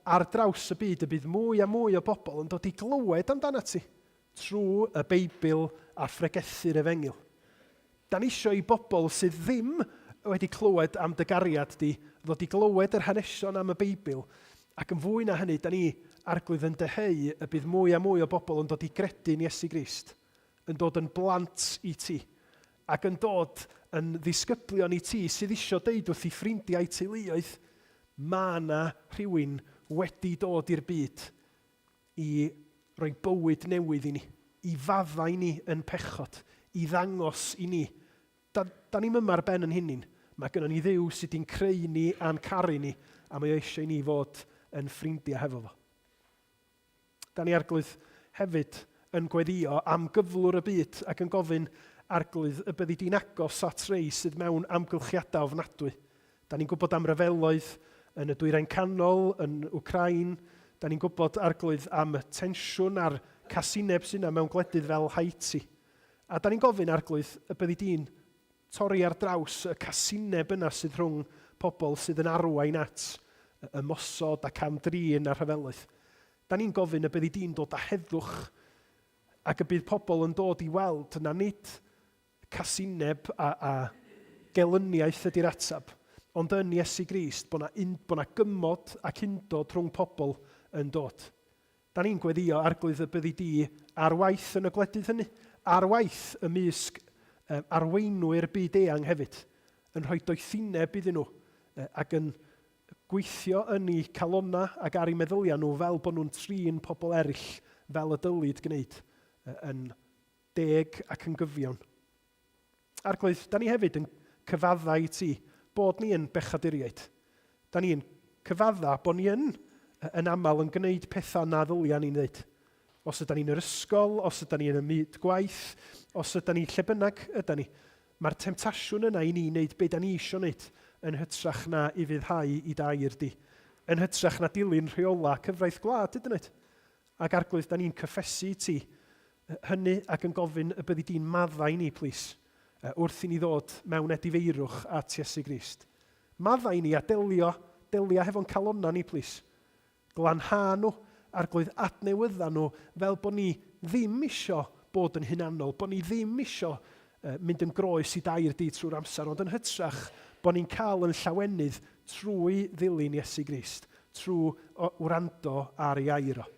ar draws y byd, y bydd mwy a mwy o bobl yn dod i glywed amdana ti trwy y Beibl a phregethu'r Efengil. Da ni isio i bobl sydd ddim wedi clywed am dy gariad di, ddod i glywed yr hanesion am y Beibl, ac yn fwy na hynny, da ni arglwydd yn deheu y bydd mwy a mwy o bobl yn dod i gredu'n Iesu Grist, yn dod yn blant i ti, ac yn dod yn ddisgyblion i ti sydd eisiau deud wrth i ffrindiau teuluoedd, mae yna rhywun wedi dod i'r byd i roi bywyd newydd i ni, i faddau ni yn pechod, i ddangos i ni. Da ni'n yma'r ben yn hynny. Mae gennym ni Dduw sydd wedi'n creu ni a'n caru ni, a mae eisiau ni fod yn ffrindiau hefo fo. Da ni arglwydd hefyd yn gweddio am gyflwr y byd ac yn gofyn arglwydd y byddi di'n agos at rei sydd mewn amgylchiadau ofnadwy. Da ni'n gwybod am ryfeloedd yn y Dwyrain Canol, yn Wcrain. Da ni'n gwybod arglwydd am y tensiwn a'r casineb sy'n yna mewn gwledydd fel Haiti. A da ni'n gofyn arglwydd y byddi di'n torri ar draws y casineb yna sydd rhwng pobl sydd yn arwain at y mosod ac amdrin a'r rhyfeloedd. Da ni'n gofyn y byddi di'n dod â heddwch ac y bydd pobl yn dod i weld na nid casineb a gelyniaeth ydy'r atab, ond yn Iesu Grist, bod na gymod ac undod rhwng pobl yn dod. Da ni'n gweddio arglwydd y byddi di ar waith yn y gwledydd hynny, ar waith ymysg arweinwyr byd eang hefyd, yn rhoi doethineb iddyn nhw, ac yn gweithio yn eu calonna ac ar eu meddyliau nhw fel bod nhw'n trin pobl eraill fel y dylid gwneud, yn deg ac yn gyfiawn. Arglwydd, da ni hefyd yn cyfadda i ti bod ni yn bechaduriaid. Da ni'n cyfadda bod ni yn aml yn gwneud pethau na ddylia ni'n dweud. Os ydyn ni'n yr ysgol, os ydyn ni'n y myd gwaith, os ydyn ni lle bynnag ydyn ni. Mae'r temtasiwn yna i ni wneud be da ni eisiau wneud yn hytrach na i fyddhau i dair di. Yn hytrach na dilyn rheola cyfraith gwlad ydyn ni. Ac arglwydd, da ni'n cyffesu ti hynny ac yn gofyn y byddi di'n maddau ni, plis, wrth i ni ddod mewn edifeirwch at Iesu Grist. Maddau ni a delia hefo'n calonna ni, plis. Glanha nhw, arglwydd adnewydda nhw fel bod ni ddim isio bod yn hunanol, bod ni ddim isio mynd yn groes i dair di trwy'r amser, ond yn hytrach bod ni'n cael yn llawenydd trwy ddilyn Iesu Grist, trwy wrando ar ei air o.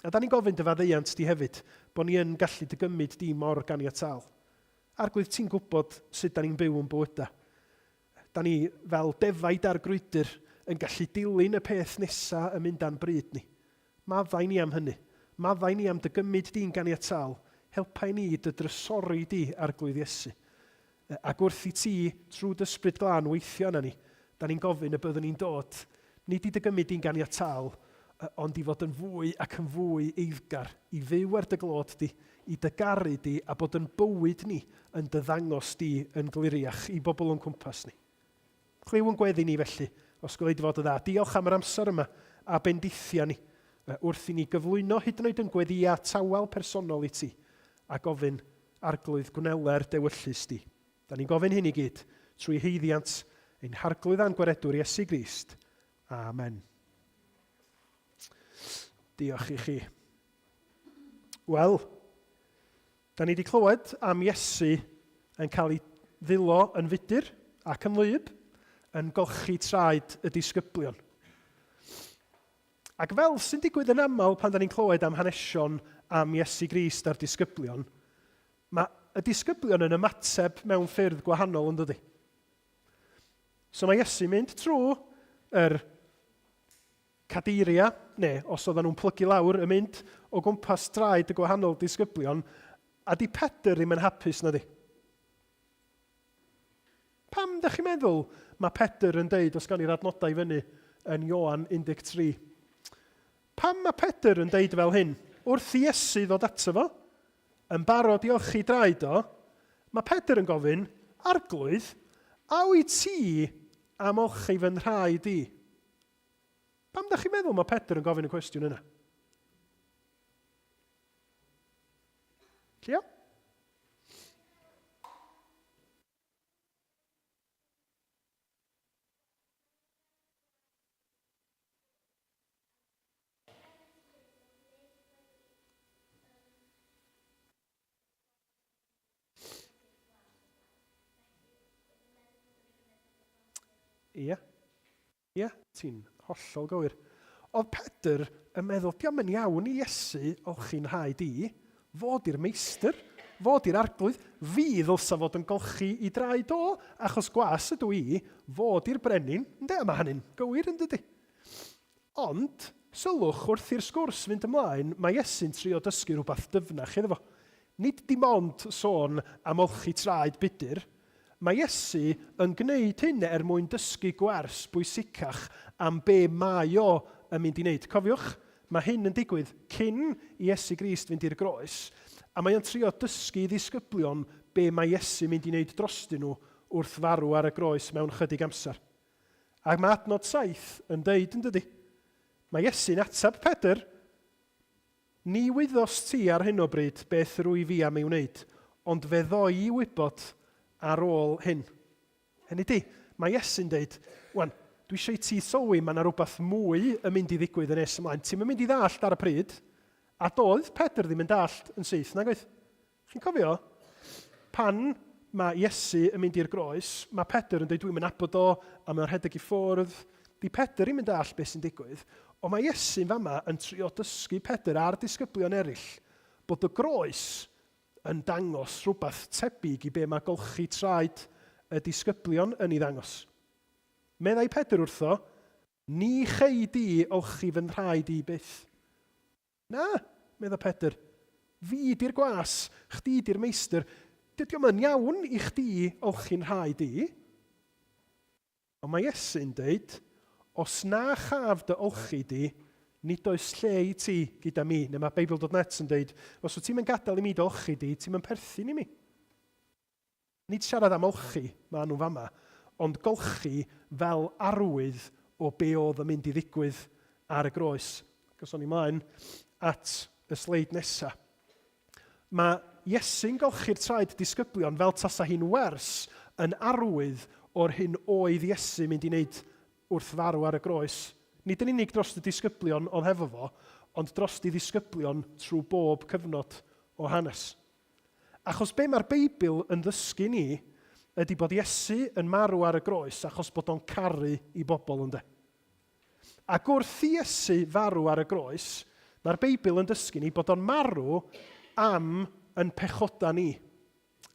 A da ni'n gofyn dy faddeuant di hefyd, bod ni yn gallu dy gymryd di mor ganiataol. Arglwydd, ti'n gwybod sut da ni'n byw yn bywydau. Da ni fel defaid ar grwydr yn gallu dilyn y peth nesaf yn mynd a'n bryd ni. Maddau ni am hynny. Maddau ni am dy gymryd di'n ganiataol. Helpa i ni dy drysori di arglwydd Iesu. Ac wrth i ti, trwy dysbryd glân weithio yna ni, da ni'n gofyn y byddwn ni'n dod, nid i dy gymryd di'n ganiataol, ond i fod yn fwy ac yn fwy eiddgar, i fyw ar dy glod di, i dy garu di, a bod yn bywyd ni yn dy ddangos di yn gliriach i bobl o'n cwmpas ni. Chliw yn gweddi ni felly, os gwneud fod y dda. Diolch am yr amser yma a bendithia ni, wrth i ni gyflwyno hyd yn oed yn gweddia tawel personol i ti, a gofyn arglwydd gwneler dewyllus di. Da ni'n gofyn hyn i gyd trwy heiddiant ein harglwydd a'n gwaredwr Iesu Grist. Amen. Diolch i chi. Wel, da ni wedi clywed am Iesu yn cael ei ddilo yn fudur ac yn wlyb, yn golchi traed y disgyblion. Ac fel sy'n digwydd yn aml pan da ni'n clywed am hanesion am Iesu Grist a'r disgyblion, mae y disgyblion yn ymateb mewn ffyrdd gwahanol yn dydi. So mae Iesu mynd trwy yr cadeiria, neu os oedden nhw'n plygu lawr, yn mynd o gwmpas draed y gwahanol disgyblion, a di Pedr ddim yn hapus na di. Pam da chi'n meddwl mae Pedr yn deud, os gan i'r adnodau fyny yn Ioan 13, pam mae Pedr yn deud fel hyn? Wrth i Iesu ddod ato fo, yn barod i olchi draed o, mae Pedr yn gofyn, arglwydd, a wyt ti am olchi fy nhraed i? Pam da chi'n meddwl mae Pedr yn gofyn y cwestiwn yna? Cleo? Ia, ti'n hollol gywir. Oedd Pedr yn meddwl, diolch yn iawn i Iesu olchi'n rhaid i, fod i'r meistr, fod i'r arglwydd, fi ddylsa fod yn golchi i draed o, achos gwas ydw i, fod i'r brenin, ynddo, mae hynny'n gywir yn dydy. Ond, sylwch wrth i'r sgwrs fynd ymlaen, mae Iesu'n trio dysgu rhywbeth dyfnach iddo fo. Nid dim ond sôn am olchi traed budur, mae Iesu yn gwneud hyn mwyn dysgu gwers bwysicach am be mae o yn mynd i wneud. Cofiwch, mae hyn yn digwydd cyn i Iesu Grist fynd i'r groes, a mae o'n trio dysgu i ddisgyblion be mae Iesu mynd i wneud drostyn nhw wrth farw ar y groes mewn chydig amser. Ac mae adnod 7 yn deud yn dydy. Mae Iesu'n atab Pedr, ni wyddos ti ar hyn o bryd beth rwy fi am ei wneud, ond fe ddoi i wybod ar ôl hyn. Hynny di, mae Iesu'n deud, wan, dwi eisiau ti sylwi mae yna rhywbeth mwy yn mynd i ddigwydd yn nes ymlaen. Ti'n mynd i ddallt ar y pryd, a doedd Pedr ddim yn dallt yn syth, nag oedd? Chi'n cofio? Pan mae Iesu yn mynd i'r groes, mae Pedr yn dweud, dwi'n mynd abod o, a mae'n rhedeg i ffwrdd. Di Pedr ddim yn dallt beth sy'n digwydd, ond mae Iesu'n fama yn trio dysgu Pedr a'r disgyblion eraill bod y groes yn dangos rhywbeth tebyg i be mae golchi traed y disgyblion yn ei ddangos. Meddai Pedr wrtho, ni chei di olchi fy nhraed i byth. Na, meddai Pedr, fi di'r gwas, chdi di'r meistr, dydy o'm yn iawn i chdi olchi'n nhraed i. Ond mae Iesu'n deud, os na chaf dy olchi di, nid oes lle i ti gyda mi. Neu mae Beibl.net yn deud, os wyt ti'n mynd gadael i mi dy olchi di, ti'n mynd perthyn i mi. Nid siarad am olchi, mae nhw fama, ond golchi fel arwydd o be oedd yn mynd i ddigwydd ar y groes. Gos o'n i mlaen at y sleid nesaf. Mae Iesu'n golchi'r traed disgyblion fel tasa hi'n wers yn arwydd o'r hyn oedd Iesu mynd i wneud wrth farw ar y groes. Nid yn unig dros y disgyblion oedd hefo fo, ond dros y disgyblion trwy bob cyfnod o hanes. Achos be mae'r Beibl yn ddysgu ni ydy bod Iesu yn marw ar y groes achos bod o'n caru i bobl ynde. Ac wrth i Iesu farw ar y groes, mae'r Beibl yn dysgu ni bod o'n marw am yn pechoda ni.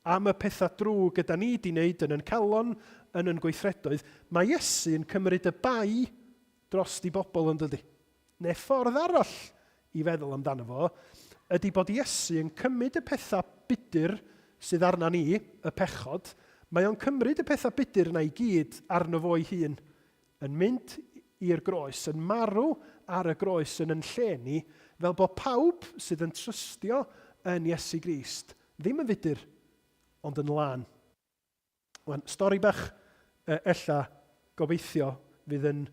Am y pethau drwg gyda ni di wneud yn calon, yn gweithredoedd. Mae Iesu yn cymryd y bai dros di bobl yn dydy. Neu ffordd arall i feddwl amdano fo, ydy bod Iesu yn cymryd y pethau budur sydd arna ni, y pechod, mae o'n cymryd y pethau budur yna i gyd arno fo'i hun, yn mynd i'r groes, yn marw ar y groes yn lle ni, fel bod pawb sydd yn trystio yn Iesu Grist, ddim yn fudur, ond yn lân. Wan, stori bach ella gobeithio fydd yn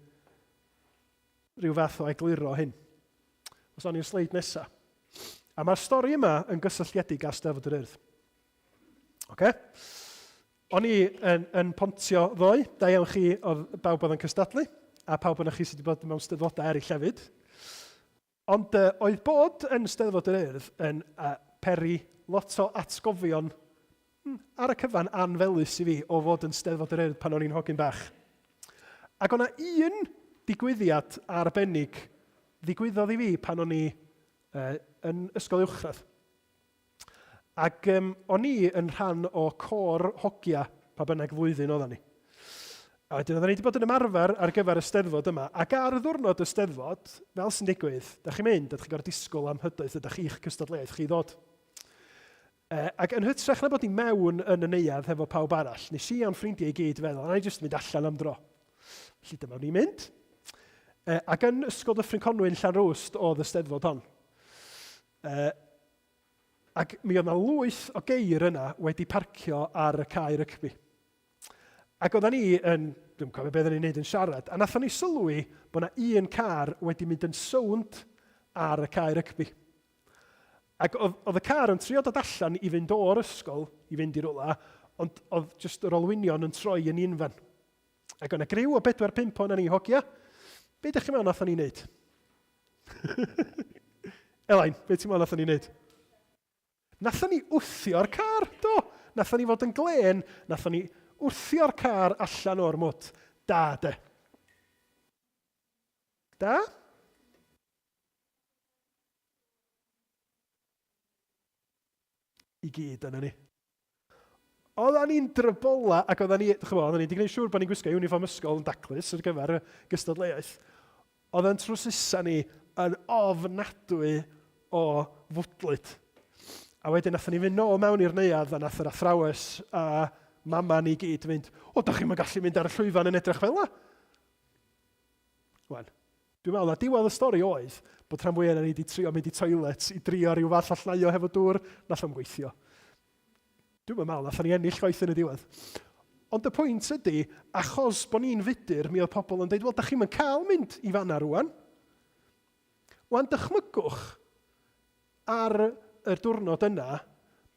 rhyw fath o egluro hyn. Os o'n i'r sleid nesaf. A mae'r stori yma yn gysylltiedig â Steddfod yr Urdd. Okay? O'n i yn pontio ddoe, da iawn chi oedd bawb oedd yn cystadlu, a pawb yna chi sydd wedi bod mewn steddfodau eraill hefyd. Ond oedd bod yn Steddfod yr Urdd yn peri lot o atgofion ar y cyfan anfelus i fi o fod yn Steddfod yr Urdd pan o'n i'n hogyn bach. Ac o'na un digwyddiad arbennig ddigwyddodd i fi pan o'n i yn ysgol uwchradd. Ac o'n i yn rhan o cor hogia pa bynnag flwyddyn oedden ni. A wedyn oedden ni wedi bod yn ymarfer ar gyfer y Steddfod yma, ac ar y ddiwrnod y Steddfod, fel sy'n digwydd, ydych chi'n mynd, ydych chi'n gorfod disgwyl am hydoedd, ydych chi'ch cystadleuaeth chi ddod. Ac yn hytrach na bod i mewn yn y neuadd hefo pawb arall, nes i a'n ffrindiau i gyd feddwl, a i jyst mynd allan am dro. Felly dyma ni'n mynd. Ac yn ysgol Dyffryn Conwyn Llanrwst oedd y Steddfod hon. Ac mi oedd yna lwyth o geir yna wedi parcio ar y cae rygbi. Ac oedden ni yn, dwi'n cofio beth oedden ni'n neud yn siarad, a nathon ni sylwi bod yna un car wedi mynd yn sownd ar y cae rygbi. Ac oedd y car yn trio dod allan i fynd o'r ysgol, i fynd i'r rwla, ond oedd jyst yr olwynion yn troi yn unfen. Ac o'na griw o 4-5 o'n ni hogia. Be ydych chi'n meddwl nathon ni'n neud? Elain, be ti'n meddwl nathon ni'n neud? Nathon ni wthio'r car, do. Nathon ni fod yn Glyn, nathon ni wthio'r car allan o'r mwd. Da, de. Da? I gyd yna ni. Oeddan ni'n drybola, ac oeddan ni wedi gwneud siŵr bod ni'n gwisgo uniform ysgol yn daclus ar gyfer y gystadleuaeth. Oeddan trwsisa ni yn ofnadwy o fwdlyd. A wedyn nathon ni fynd nôl mewn i'r neuadd a nath yr athrawes a mama ni gyd fynd, da chi'n gallu mynd ar y llwyfan yn edrych fel yna? Wan, dwi'n meddwl na diwedd y stori oedd bod rhan fwyaf ni wedi trio mynd i toilet i drio rhyw fath allnaio hefo dŵr, nath o'n gweithio. Dwi'n meddwl nath o'n i ennill gwaith yn y diwedd. Ond y pwynt ydy, achos bod ni'n fudur, mi oedd pobl yn dweud, da chi'n cael mynd i fanna rwan. Wan, dychmygwch ar y diwrnod yna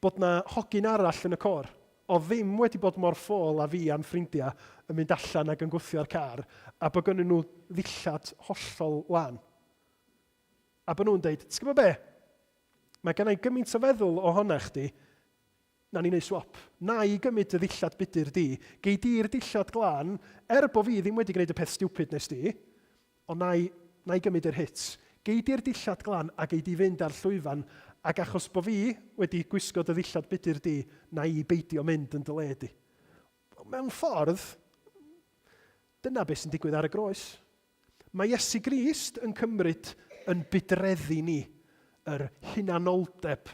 bod na hogyn arall yn y cor, o ddim wedi bod mor ffôl a fi a'n ffrindiau yn mynd allan ac yn gwthio'r car, a bod gynnu nhw ddillad hollol lan. A bod nhw'n dweud, ti'n gwybod be? Mae gennau gymaint o feddwl ohona chdi, na ni'n neud swap. Na i gymryd y ddillad budur di, gei di'r dillad glân, bo fi ddim wedi gwneud y peth stupid nes di, ond na i gymryd yr hits. Gei di'r dillad glân a gei di fynd ar llwyfan, ac achos bod fi wedi gwisgo dy ddillad budur di, na i beidio mynd yn dy le di. Mewn ffordd, dyna beth sy'n digwydd ar y groes. Mae Iesu Grist yn cymryd yn bydreddu ni, yr hunanoldeb,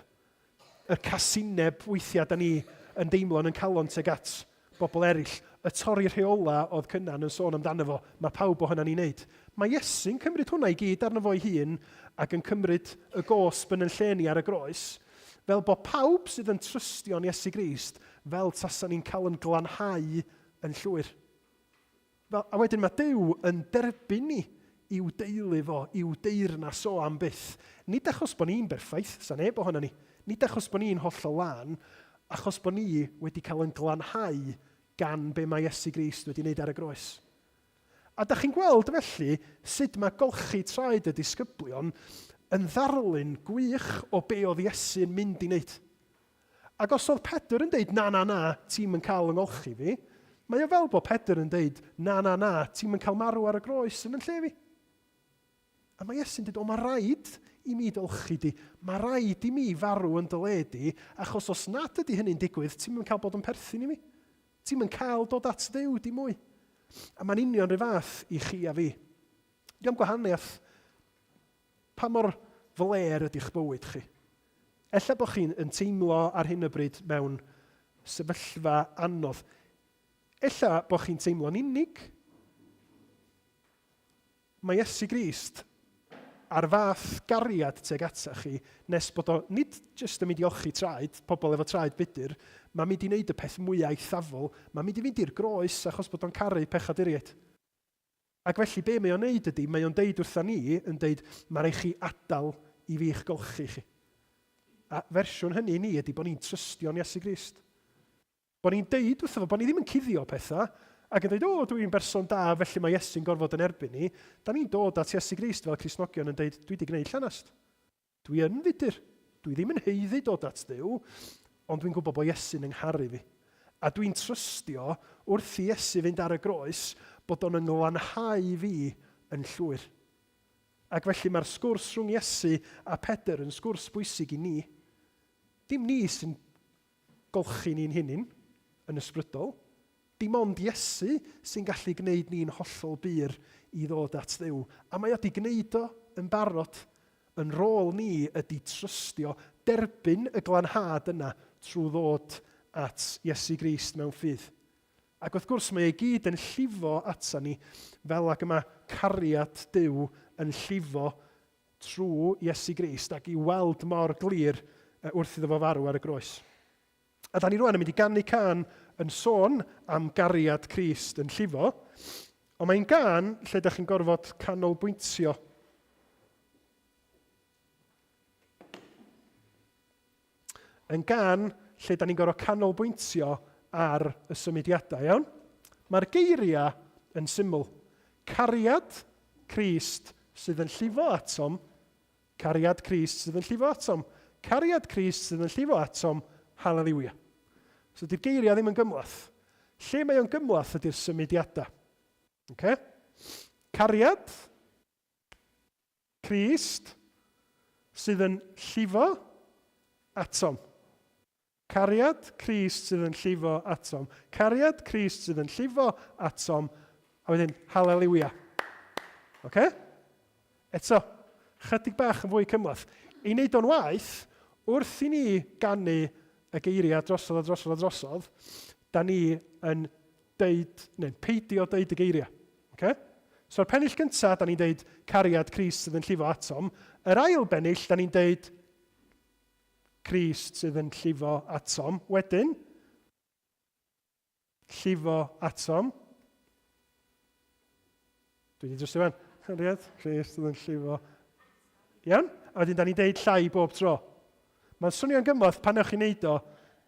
y casineb weithiau da ni yn deimlo'n yn calon teg at bobl eraill, y torri rheola oedd cynnan yn sôn amdano fo, mae pawb o hynna'n ei wneud. Mae Iesu'n cymryd hwnna i gyd arno fo'i hun ac yn cymryd y gosb yn lleni ar y groes, fel bod pawb sydd yn trystio'n Iesu Grist fel tasan ni'n cael yn glanhau yn llwyr. A wedyn mae Duw yn derbyn ni i'w deulu fo, i'w deyrnas o am byth. Nid achos bod ni'n berffaith, sa'n neb ohona ni. Nid achos bod ni'n hollol lan, achos bod ni wedi cael yn glanhau gan be mae Iesu Grist wedi wneud ar y groes. A da chi'n gweld felly sut mae golchi traed y disgyblion yn ddarlun gwych o be oedd Iesu'n mynd i wneud. Ac os oedd Pedr yn deud, na, ti'n yn cael yng ngolchi fi, mae o fel bod Pedr yn deud, na, ti'n yn cael marw ar y groes yn lle fi. A mae Iesu'n dweud, mae rhaid i mi dolchi di, mae rhaid i mi farw yn dyledi, achos os nad ydy hynny'n digwydd, ti'n yn cael bod yn perthyn i mi. Ti'n yn cael dod at Dduw di mwy. A mae'n union rhyw fath i chi a fi. Diolch gwahaniaeth, pa mor fler ydy'ch bywyd chi. Ella bod chi'n teimlo ar hyn o bryd mewn sefyllfa anodd. Ella bod chi'n teimlo'n unig. Mae Iesu Grist ar fath gariad teg ata chi, nes bod o nid jyst yn mynd i olchi traed, pobl efo traed budur, mae'n mynd i wneud y peth mwyaf eithafol, mae'n mynd i fynd i'r groes achos bod o'n caru pechaduriaid. Ac felly be mae o'n wneud ydy, mae o'n deud wrtha ni, yn deud, mae rhaid chi adael i fi'ch golchi chi. A fersiwn hynny ni ydy bod ni'n trystio'n Iesu Grist. Bod ni'n deud wrtho fo, bod ni ddim yn cuddio pethau, ac yn dweud, dwi'n berson da, felly mae Iesu'n gorfod yn erbyn ni. Da ni'n dod at Iesu Grist fel Cristnogion yn dweud, dwi wedi gwneud llanast. Dwi yn fudur. Dwi ddim yn heiddi dod at Dduw, ond dwi'n gwybod bod Iesu'n yngharu fi. A dwi'n trystio wrth i Iesu fynd ar y groes bod o'n ynglanhau fi yn llwyr. Ac felly mae'r sgwrs rhwng Iesu a Pedr yn sgwrs bwysig i ni. Dim ni sy'n golchi ni'n hunin yn ysbrydol. Dim ond Iesu sy'n gallu gwneud ni'n hollol byr i ddod at Dduw. A mae wedi gwneud o yn barod. Yn rôl ni ydy trystio, derbyn y glanhad yna trwy ddod at Iesu Grist mewn ffydd. Ac wrth gwrs mae ei gyd yn llifo ata ni fel ac yma cariad Duw yn llifo trwy Iesu Grist ac i weld mor glir wrth iddo fo farw ar y groes. A da ni rwan yn mynd i ganu can yn sôn am gariad Crist yn llifo, ond mae'n gan lle da chi'n gorfod canolbwyntio. Yn gan lle da ni'n gorfod canolbwyntio ar y symudiadau, iawn? Mae'r geiriau yn syml. Cariad Crist sydd yn llifo atom, cariad Crist sydd yn llifo atom, cariad Crist sydd yn llifo atom, haleluia. So di'r geiriau ddim yn gymlath. Lle mae o'n gymlath ydy'r symudiadau. Okay? Cariad, Crist, sydd yn llifo atom. Cariad, Crist sydd yn llifo atom. Cariad, Crist sydd yn llifo atom. A wedyn, haleluia. Okay? Eto, chydig bach yn fwy cymlaeth. I wneud o'n waith, wrth i ni gannu y geiriau drosodd a drosodd a drosodd, da ni yn deud, neu'n peidio deud y geiriau. Okay? So, ar pennill gyntaf, da ni'n deud cariad Crist sydd yn llifo atom. Yr ail bennill, da ni'n deud Crist sydd yn llifo atom. Wedyn, llifo atom. Dwi wedi drostio fan. Cariad Crist sydd yn llifo. Iawn? A wedyn, da ni'n deud llai bob tro. Mae'n swnio'n gymlaeth pan ewch chi'n neud o,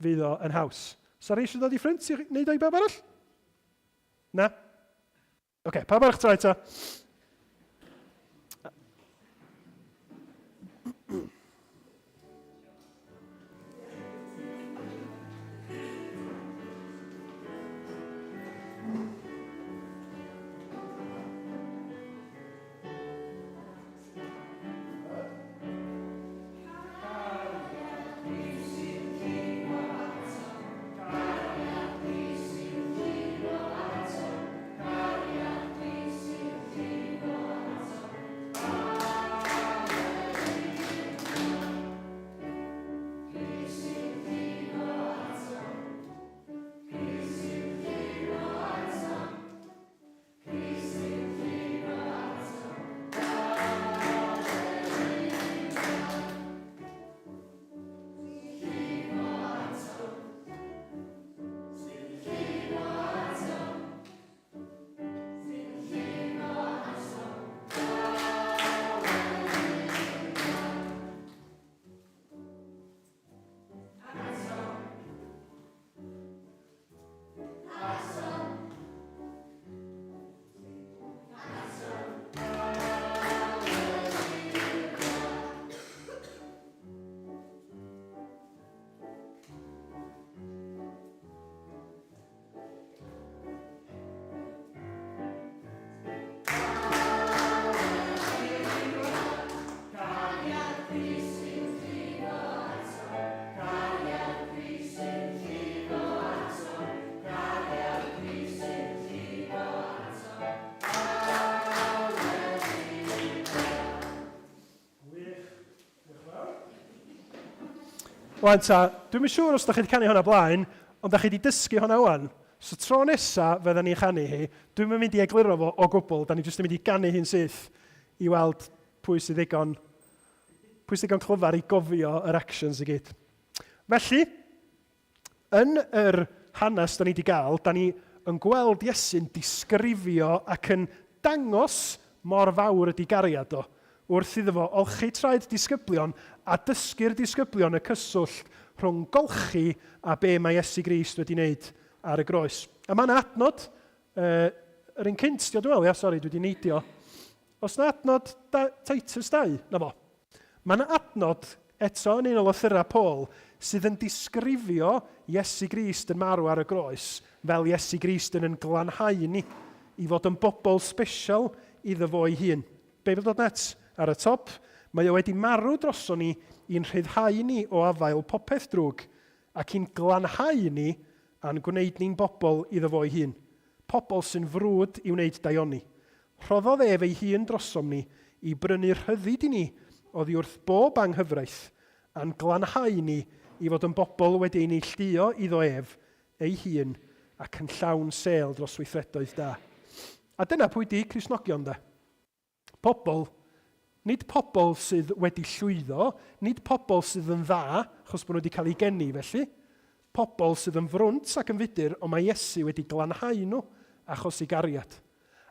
fydd o yn haws. So, ar eisiau dod i ffrind i wneud o i bawb arall? Na? Oce, pawb arall tro eto. Wan ta, dwi'n mynd siŵr os da chi wedi canu hwnna blaen, ond da chi wedi dysgu hwnna wan. So tro nesa fydda ni'n chanu hi, dwi'n mynd i egluro fo o gwbl, da ni jyst yn mynd i ganu hi'n syth i weld pwy sydd ddigon clyfar i gofio yr actions i gyd. Felly, yn yr hanes da ni wedi gael, da ni yn gweld Iesu'n disgrifio ac yn dangos mor fawr ydi gariad o, wrth iddo fo olchi traed disgyblion a dysgu'r disgyblion y cyswllt rhwng golchi a be mae Iesu Grist wedi wneud ar y groes. A mae'n adnod, yr un cynstio, dwi'n meddwl, dwi wedi neidio. Os na adnod Titus 2, na fo. Mae'n adnod eto yn un o lythyrau Paul sydd yn disgrifio Iesu Grist yn marw ar y groes fel Iesu Grist yn glanhau ni i fod yn bobl special iddo fo ei hun. Beibl.net ar y top, mae o wedi marw droso ni i'n rhyddhau ni o afael popeth drwg ac i'n glanhau ni a'n gwneud ni'n bobl iddo fo ei hun. Pobl sy'n frwd i wneud daioni. Rhoddodd ef ei hun drosom ni i brynu rhyddid i ni oddi wrth bob anghyfraith a'n glanhau ni i fod yn bobl wedi ei neilltuo iddo ef ei hun ac yn llawn sel dros weithredoedd da. A dyna pwy di Cristnogion de. Pobl, nid pobl sydd wedi llwyddo, nid pobl sydd yn dda, achos bod nhw wedi cael ei geni felly, pobl sydd yn frwnt ac yn fudur, ond mae Iesu wedi glanhau nhw achos ei gariad.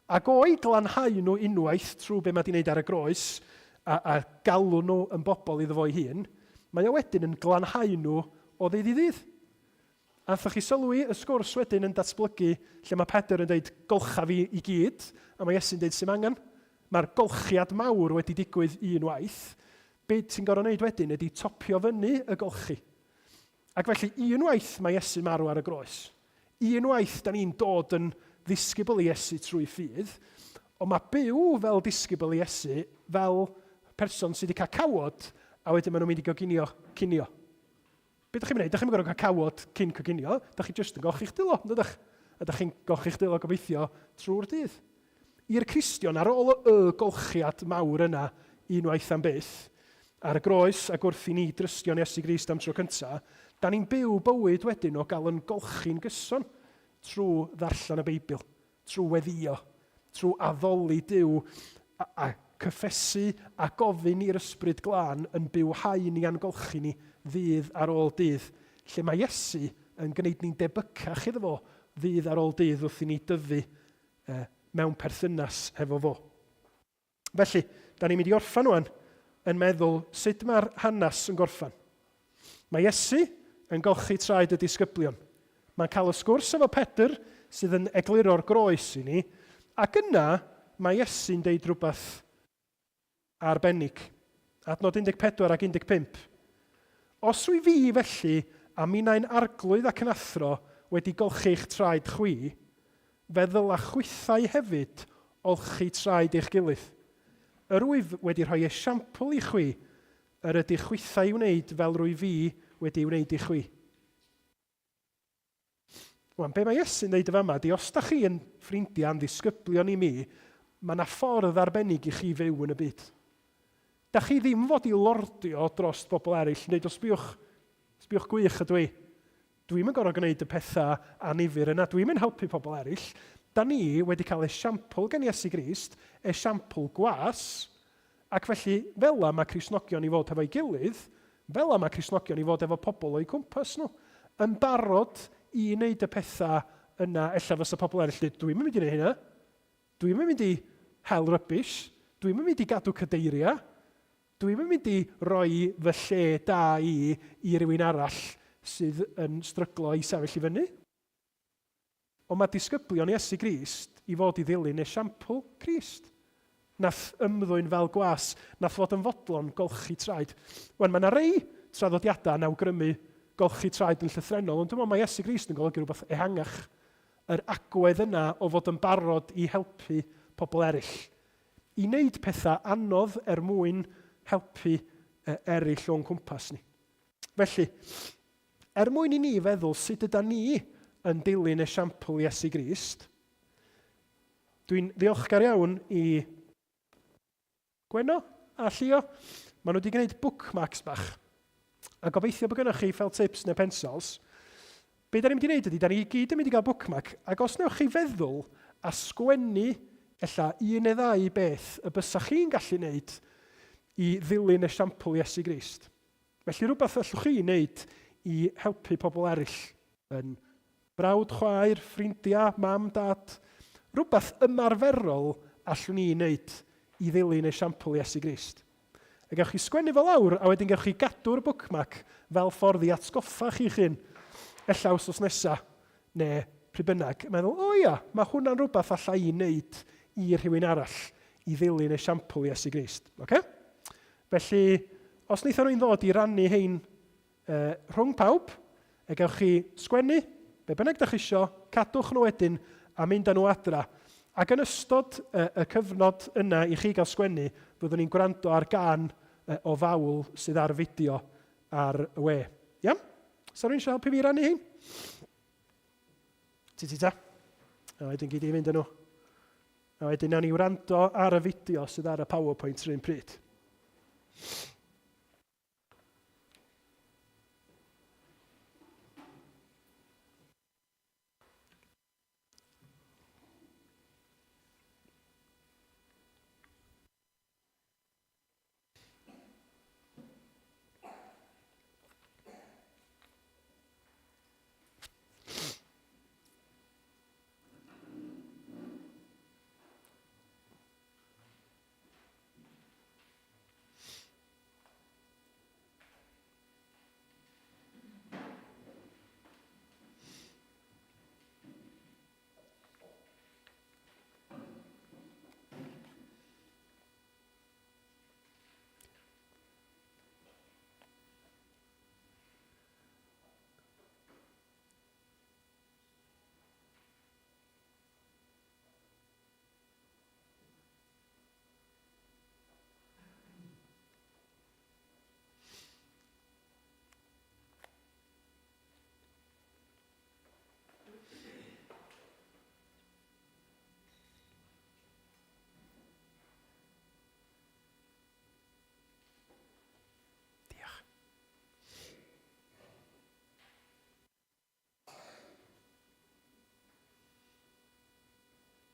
Ac o'i glanhau nhw unwaith trwy be mae wedi wneud ar y groes a galw nhw yn bobl iddo fo'i hun, mae o wedyn yn glanhau nhw o ddydd i ddydd. A ddech chi sylwi y sgwrs wedyn yn datblygu lle mae Pedr yn dweud golcha fi i gyd, a mae Iesu'n dweud sy'n angen. Mae'r golchiad mawr wedi digwydd unwaith. Be ti'n gorfod wneud wedyn ydy topio fyny y golchi. Ac felly unwaith mae Iesu'n marw ar y groes. Unwaith da ni'n dod yn ddisgybl i Iesu trwy ffydd, ond mae byw fel disgybl i Iesu fel person sydd wedi cael cawod a wedyn maen nhw'n mynd i goginio cinio. Be ydych chi'n gwneud? Ydych chi'n gorfod cael cawod cyn coginio, ydych chi jyst yn golchi'ch dilo, ydych? Ydych chi'n golchi'ch dilo gobeithio trwy'r dydd. I'r Cristion, ar ôl y golchiad mawr yna, unwaith am byth, ar y groes ac wrth i ni drystio'n Iesu Grist am tro cyntaf, da ni'n byw bywyd wedyn o gael yn golchi'n gyson trwy ddarllen y Beibl, trwy weddio, trwy addoli Duw a cyffesu a gofyn i'r ysbryd glân yn bywhau ni a'n golchi ni ddydd ar ôl dydd, lle mae Iesu yn gwneud ni'n debycach iddo fo ddydd ar ôl dydd wrth i ni dyfu mewn perthynas hefo fo. Felly, da ni'n mynd i orffan wan yn meddwl sut mae'r hanes yn gorffan. Mae Iesu yn golchi traed y disgyblion. Mae'n cael y sgwrs efo Pedr sydd yn egluro'r groes i ni, ac yna mae Iesu'n deud rhywbeth arbennig. Adnod 14 ac 15. Os rwy fi felly a minnau'n arglwydd ac yn athro wedi golchi'ch traed chwi, feddwl a chwythau hefyd olchi traed eich gilydd. Yr wyf wedi rhoi esiampl i chwi, yr ydy chwythau wneud fel rwy fi wedi wneud i chwi. Wan, be mae Iesu'n dweud y fama, di os da chi yn ffrindiau yn ddisgyblion i mi, mae yna ffordd arbennig i chi fyw yn y byd. Da chi ddim fod i lordio dros bobl eraill, yn dweud, os sbiwch gwych ydw i. Dwi'n yn gorfod gwneud y pethau anifyr yna, dwi'n yn helpu pobl eraill. Da ni wedi cael esiampl gan Iesu Grist, esiampl gwas, ac felly fel mae Cristnogion i fod efo'i gilydd, fel mae Cristnogion i fod efo pobl o'i cwmpas nhw, yn barod i wneud y pethau yna, ella fysa pobl eraill, dwi'n mynd i wneud hynna, dwi'n mynd i hel rybys, dwi'n mynd i gadw cadeiria, dwi'n mynd i roi fy lle da i rywun arall sydd yn stryglo i sefyll i fyny. Ond mae disgyblion Iesu Grist i fod i ddilyn esiampl Crist. Nath ymddwyn fel gwas, nath fod yn fodlon golchi traed. Wan, mae yna rei traddodiadau yn awgrymu golchi traed yn llythrenol, ond dwi'n meddwl mae Iesu Grist yn golygu rhywbeth ehangach. Yr agwedd yna o fod yn barod i helpu pobl eraill. I wneud pethau anodd mwyn helpu eraill o'n cwmpas ni. Felly, mwyn i ni feddwl sut yda ni yn dilyn esiampl Iesu Grist, dwi'n ddiolchgar iawn i Gweno a Llio. Maen nhw wedi gwneud bookmarks bach. A gobeithio bod gennych chi fel tips neu pensils. Be da ni'n mynd i wneud ydy, da ni gyd yn mynd i gael bookmark. Ac os newch chi feddwl a sgwennu ella un neu ddau beth y bysach chi'n gallu wneud i ddilyn esiampl Iesu Grist. Felly rhywbeth allwch chi wneud i helpu pobl eraill yn brawd, chwaer, ffrindiau, mam, dad. Rhywbeth ymarferol allwn ni wneud i ddilyn esiampl Iesu Grist. A gewch chi sgwennu fel lawr, a wedyn gewch chi gadw'r bookmark fel ffordd i atgoffa chi'ch hun, ella wsos nesa, neu pryd bynnag. Meddwl, o ia, mae hwnna'n rhywbeth allai i wneud i rhywun arall i ddilyn esiampl Iesu Grist. Okay? Felly, os wnaethon nhw'n ddod i rannu hein rhwng pawb, a gewch chi sgwennu, be bynnag da chi isio, cadwch nhw wedyn a mynd â nhw adra. Ac yn ystod y cyfnod yna i chi gael sgwennu, byddwn ni'n gwrando ar gan o fawl sydd ar fideo ar y we. Iawn? Sa rwy'n helpu fi rannu hyn? Ta. A wedyn gyd i fynd â nhw. A wedyn nawn ni wrando ar y fideo sydd ar y PowerPoint rhywun pryd.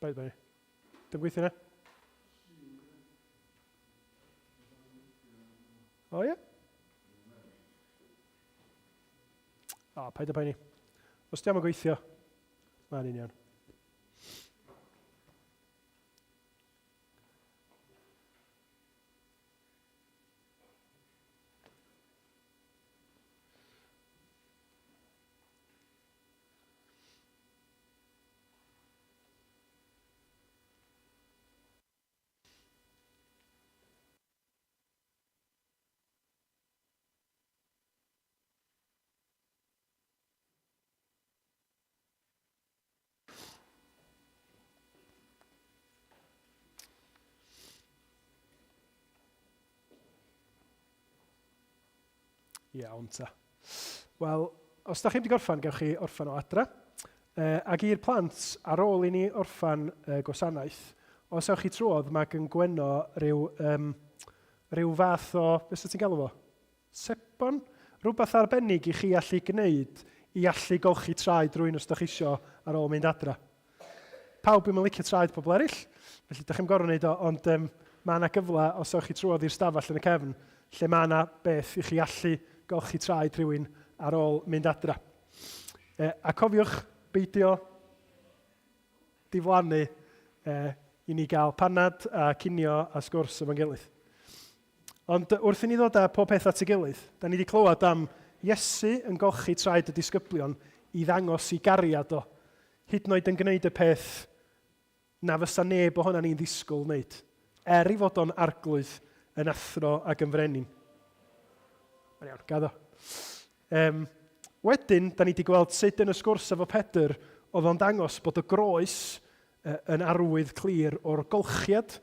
Paid by ni. Dim gweithio na? O ie? O, paid by ni. Os di am y gweithio, mae'n union. Iawn ta. Wel, os da chi wedi gorffan, gewch chi orffan o adra. Ac i'r plant, ar ôl i ni orffan gwasanaeth, os ewch chi trwodd, mae gan Gweno rhyw fath o, beth sydd ti'n galw fo? Sebon? Rhywbeth arbennig i chi allu gwneud i allu golchi traed rwy'n os da chi isio ar ôl mynd adra. Pawb yn licio traed pobl eraill, felly da chi'n gorau wneud o, ond mae yna gyfle os ewch chi trwodd i'r stafell yn y cefn, lle mae yna beth i chi allu golchi traed rhywun ar ôl mynd adra. A cofiwch beidio diflannu i ni gael panad a cinio a sgwrs efo'n gilydd. Ond wrth i ni ddod â pob peth at ei gilydd, da ni wedi clywed am Iesu yn golchi traed y disgyblion i ddangos i gariad o, hyd yn oed yn gwneud y peth na fysa neb ohona ni'n ddisgwyl wneud, i fod o'n arglwydd yn athro ac yn frenin. Mae'n iawn, gaddo. Wedyn, da ni wedi gweld sut yn y sgwrs efo Pedr oedd o'n dangos bod y groes yn arwydd clir o'r golchiad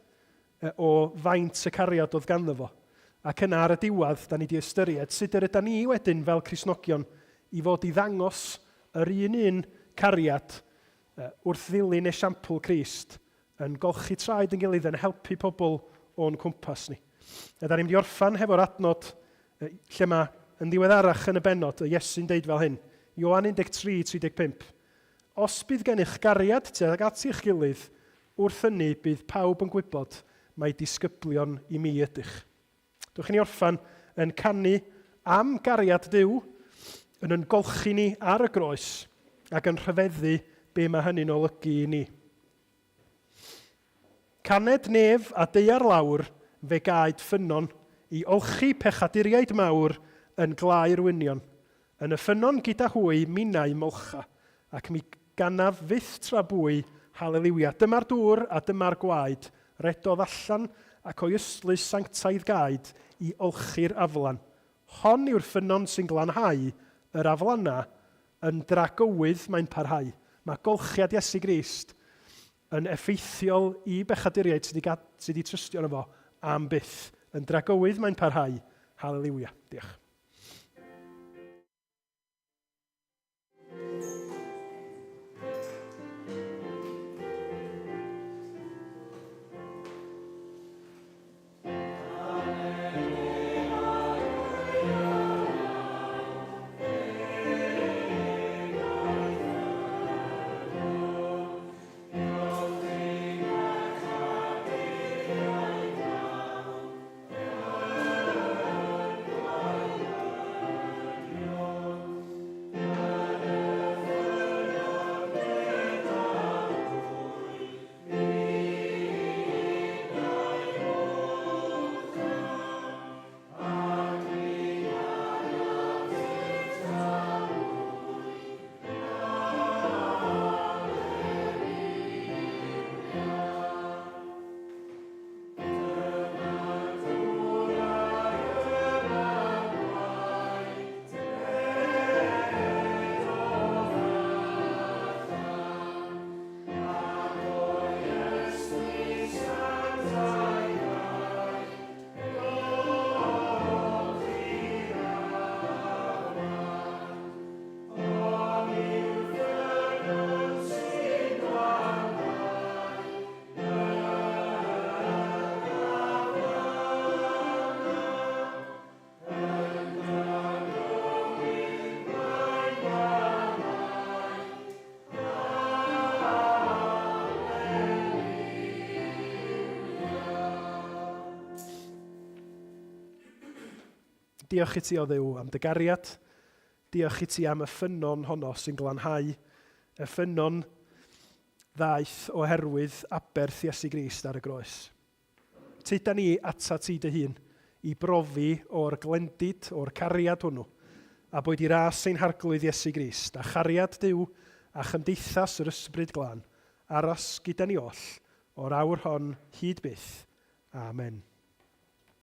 o faint y cariad oedd ganddo fo. Ac yna ar y diwedd, da ni wedi ystyried sut ydyn ni wedyn fel Cristnogion i fod i ddangos yr un cariad wrth ddilyn esiampl Crist yn golchi traed yn gilydd yn helpu pobl o'n cwmpas ni. Da ni wedi orffan hefo'r adnod lle mae yn ddiweddarach yn y benod, Iesu'n deud fel hyn, Ioan 13:35. Os bydd gennych gariad tuag at i'ch gilydd, wrth hynny bydd pawb yn gwybod mae disgyblion i mi ydych. Dwch ni orffan yn canu am gariad Duw, yn golchi ni ar y groes ac yn rhyfeddu be mae hynny'n olygu i ni. Caned nef a deiar lawr fe gaed ffynon i olchi pechaduriaid mawr yn glau'r wynion. Yn y ffynon gyda hwy minnau molcha, ac mi ganaf fyth tra bwy, haleliwia. Dyma'r dŵr a dyma'r gwaed, redodd allan ac o'i ystlys sanctaidd gaed i olchi'r aflan. Hon yw'r ffynon sy'n glanhau, yr aflanna yn dragywydd mae'n parhau. Mae golchiad Iesu Grist yn effeithiol i bechaduriaid sydd wedi trystio yno fo am byth. Yn dragywydd mae'n parhau. Haleliwia. Diolch. Diolch i ti o Dduw am dy gariad. Diolch i ti am y ffynon honno sy'n glanhau. Y ffynon ddaeth oherwydd aberth Iesu Grist ar y groes. Tuda ni ata ti dy hun i brofi o'r glendid, o'r cariad hwnnw, a boed i ras ein harglwydd Iesu Grist, a chariad Duw a chymdeithas yr ysbryd glân, aros gyda ni oll, o'r awr hon hyd byth. Amen.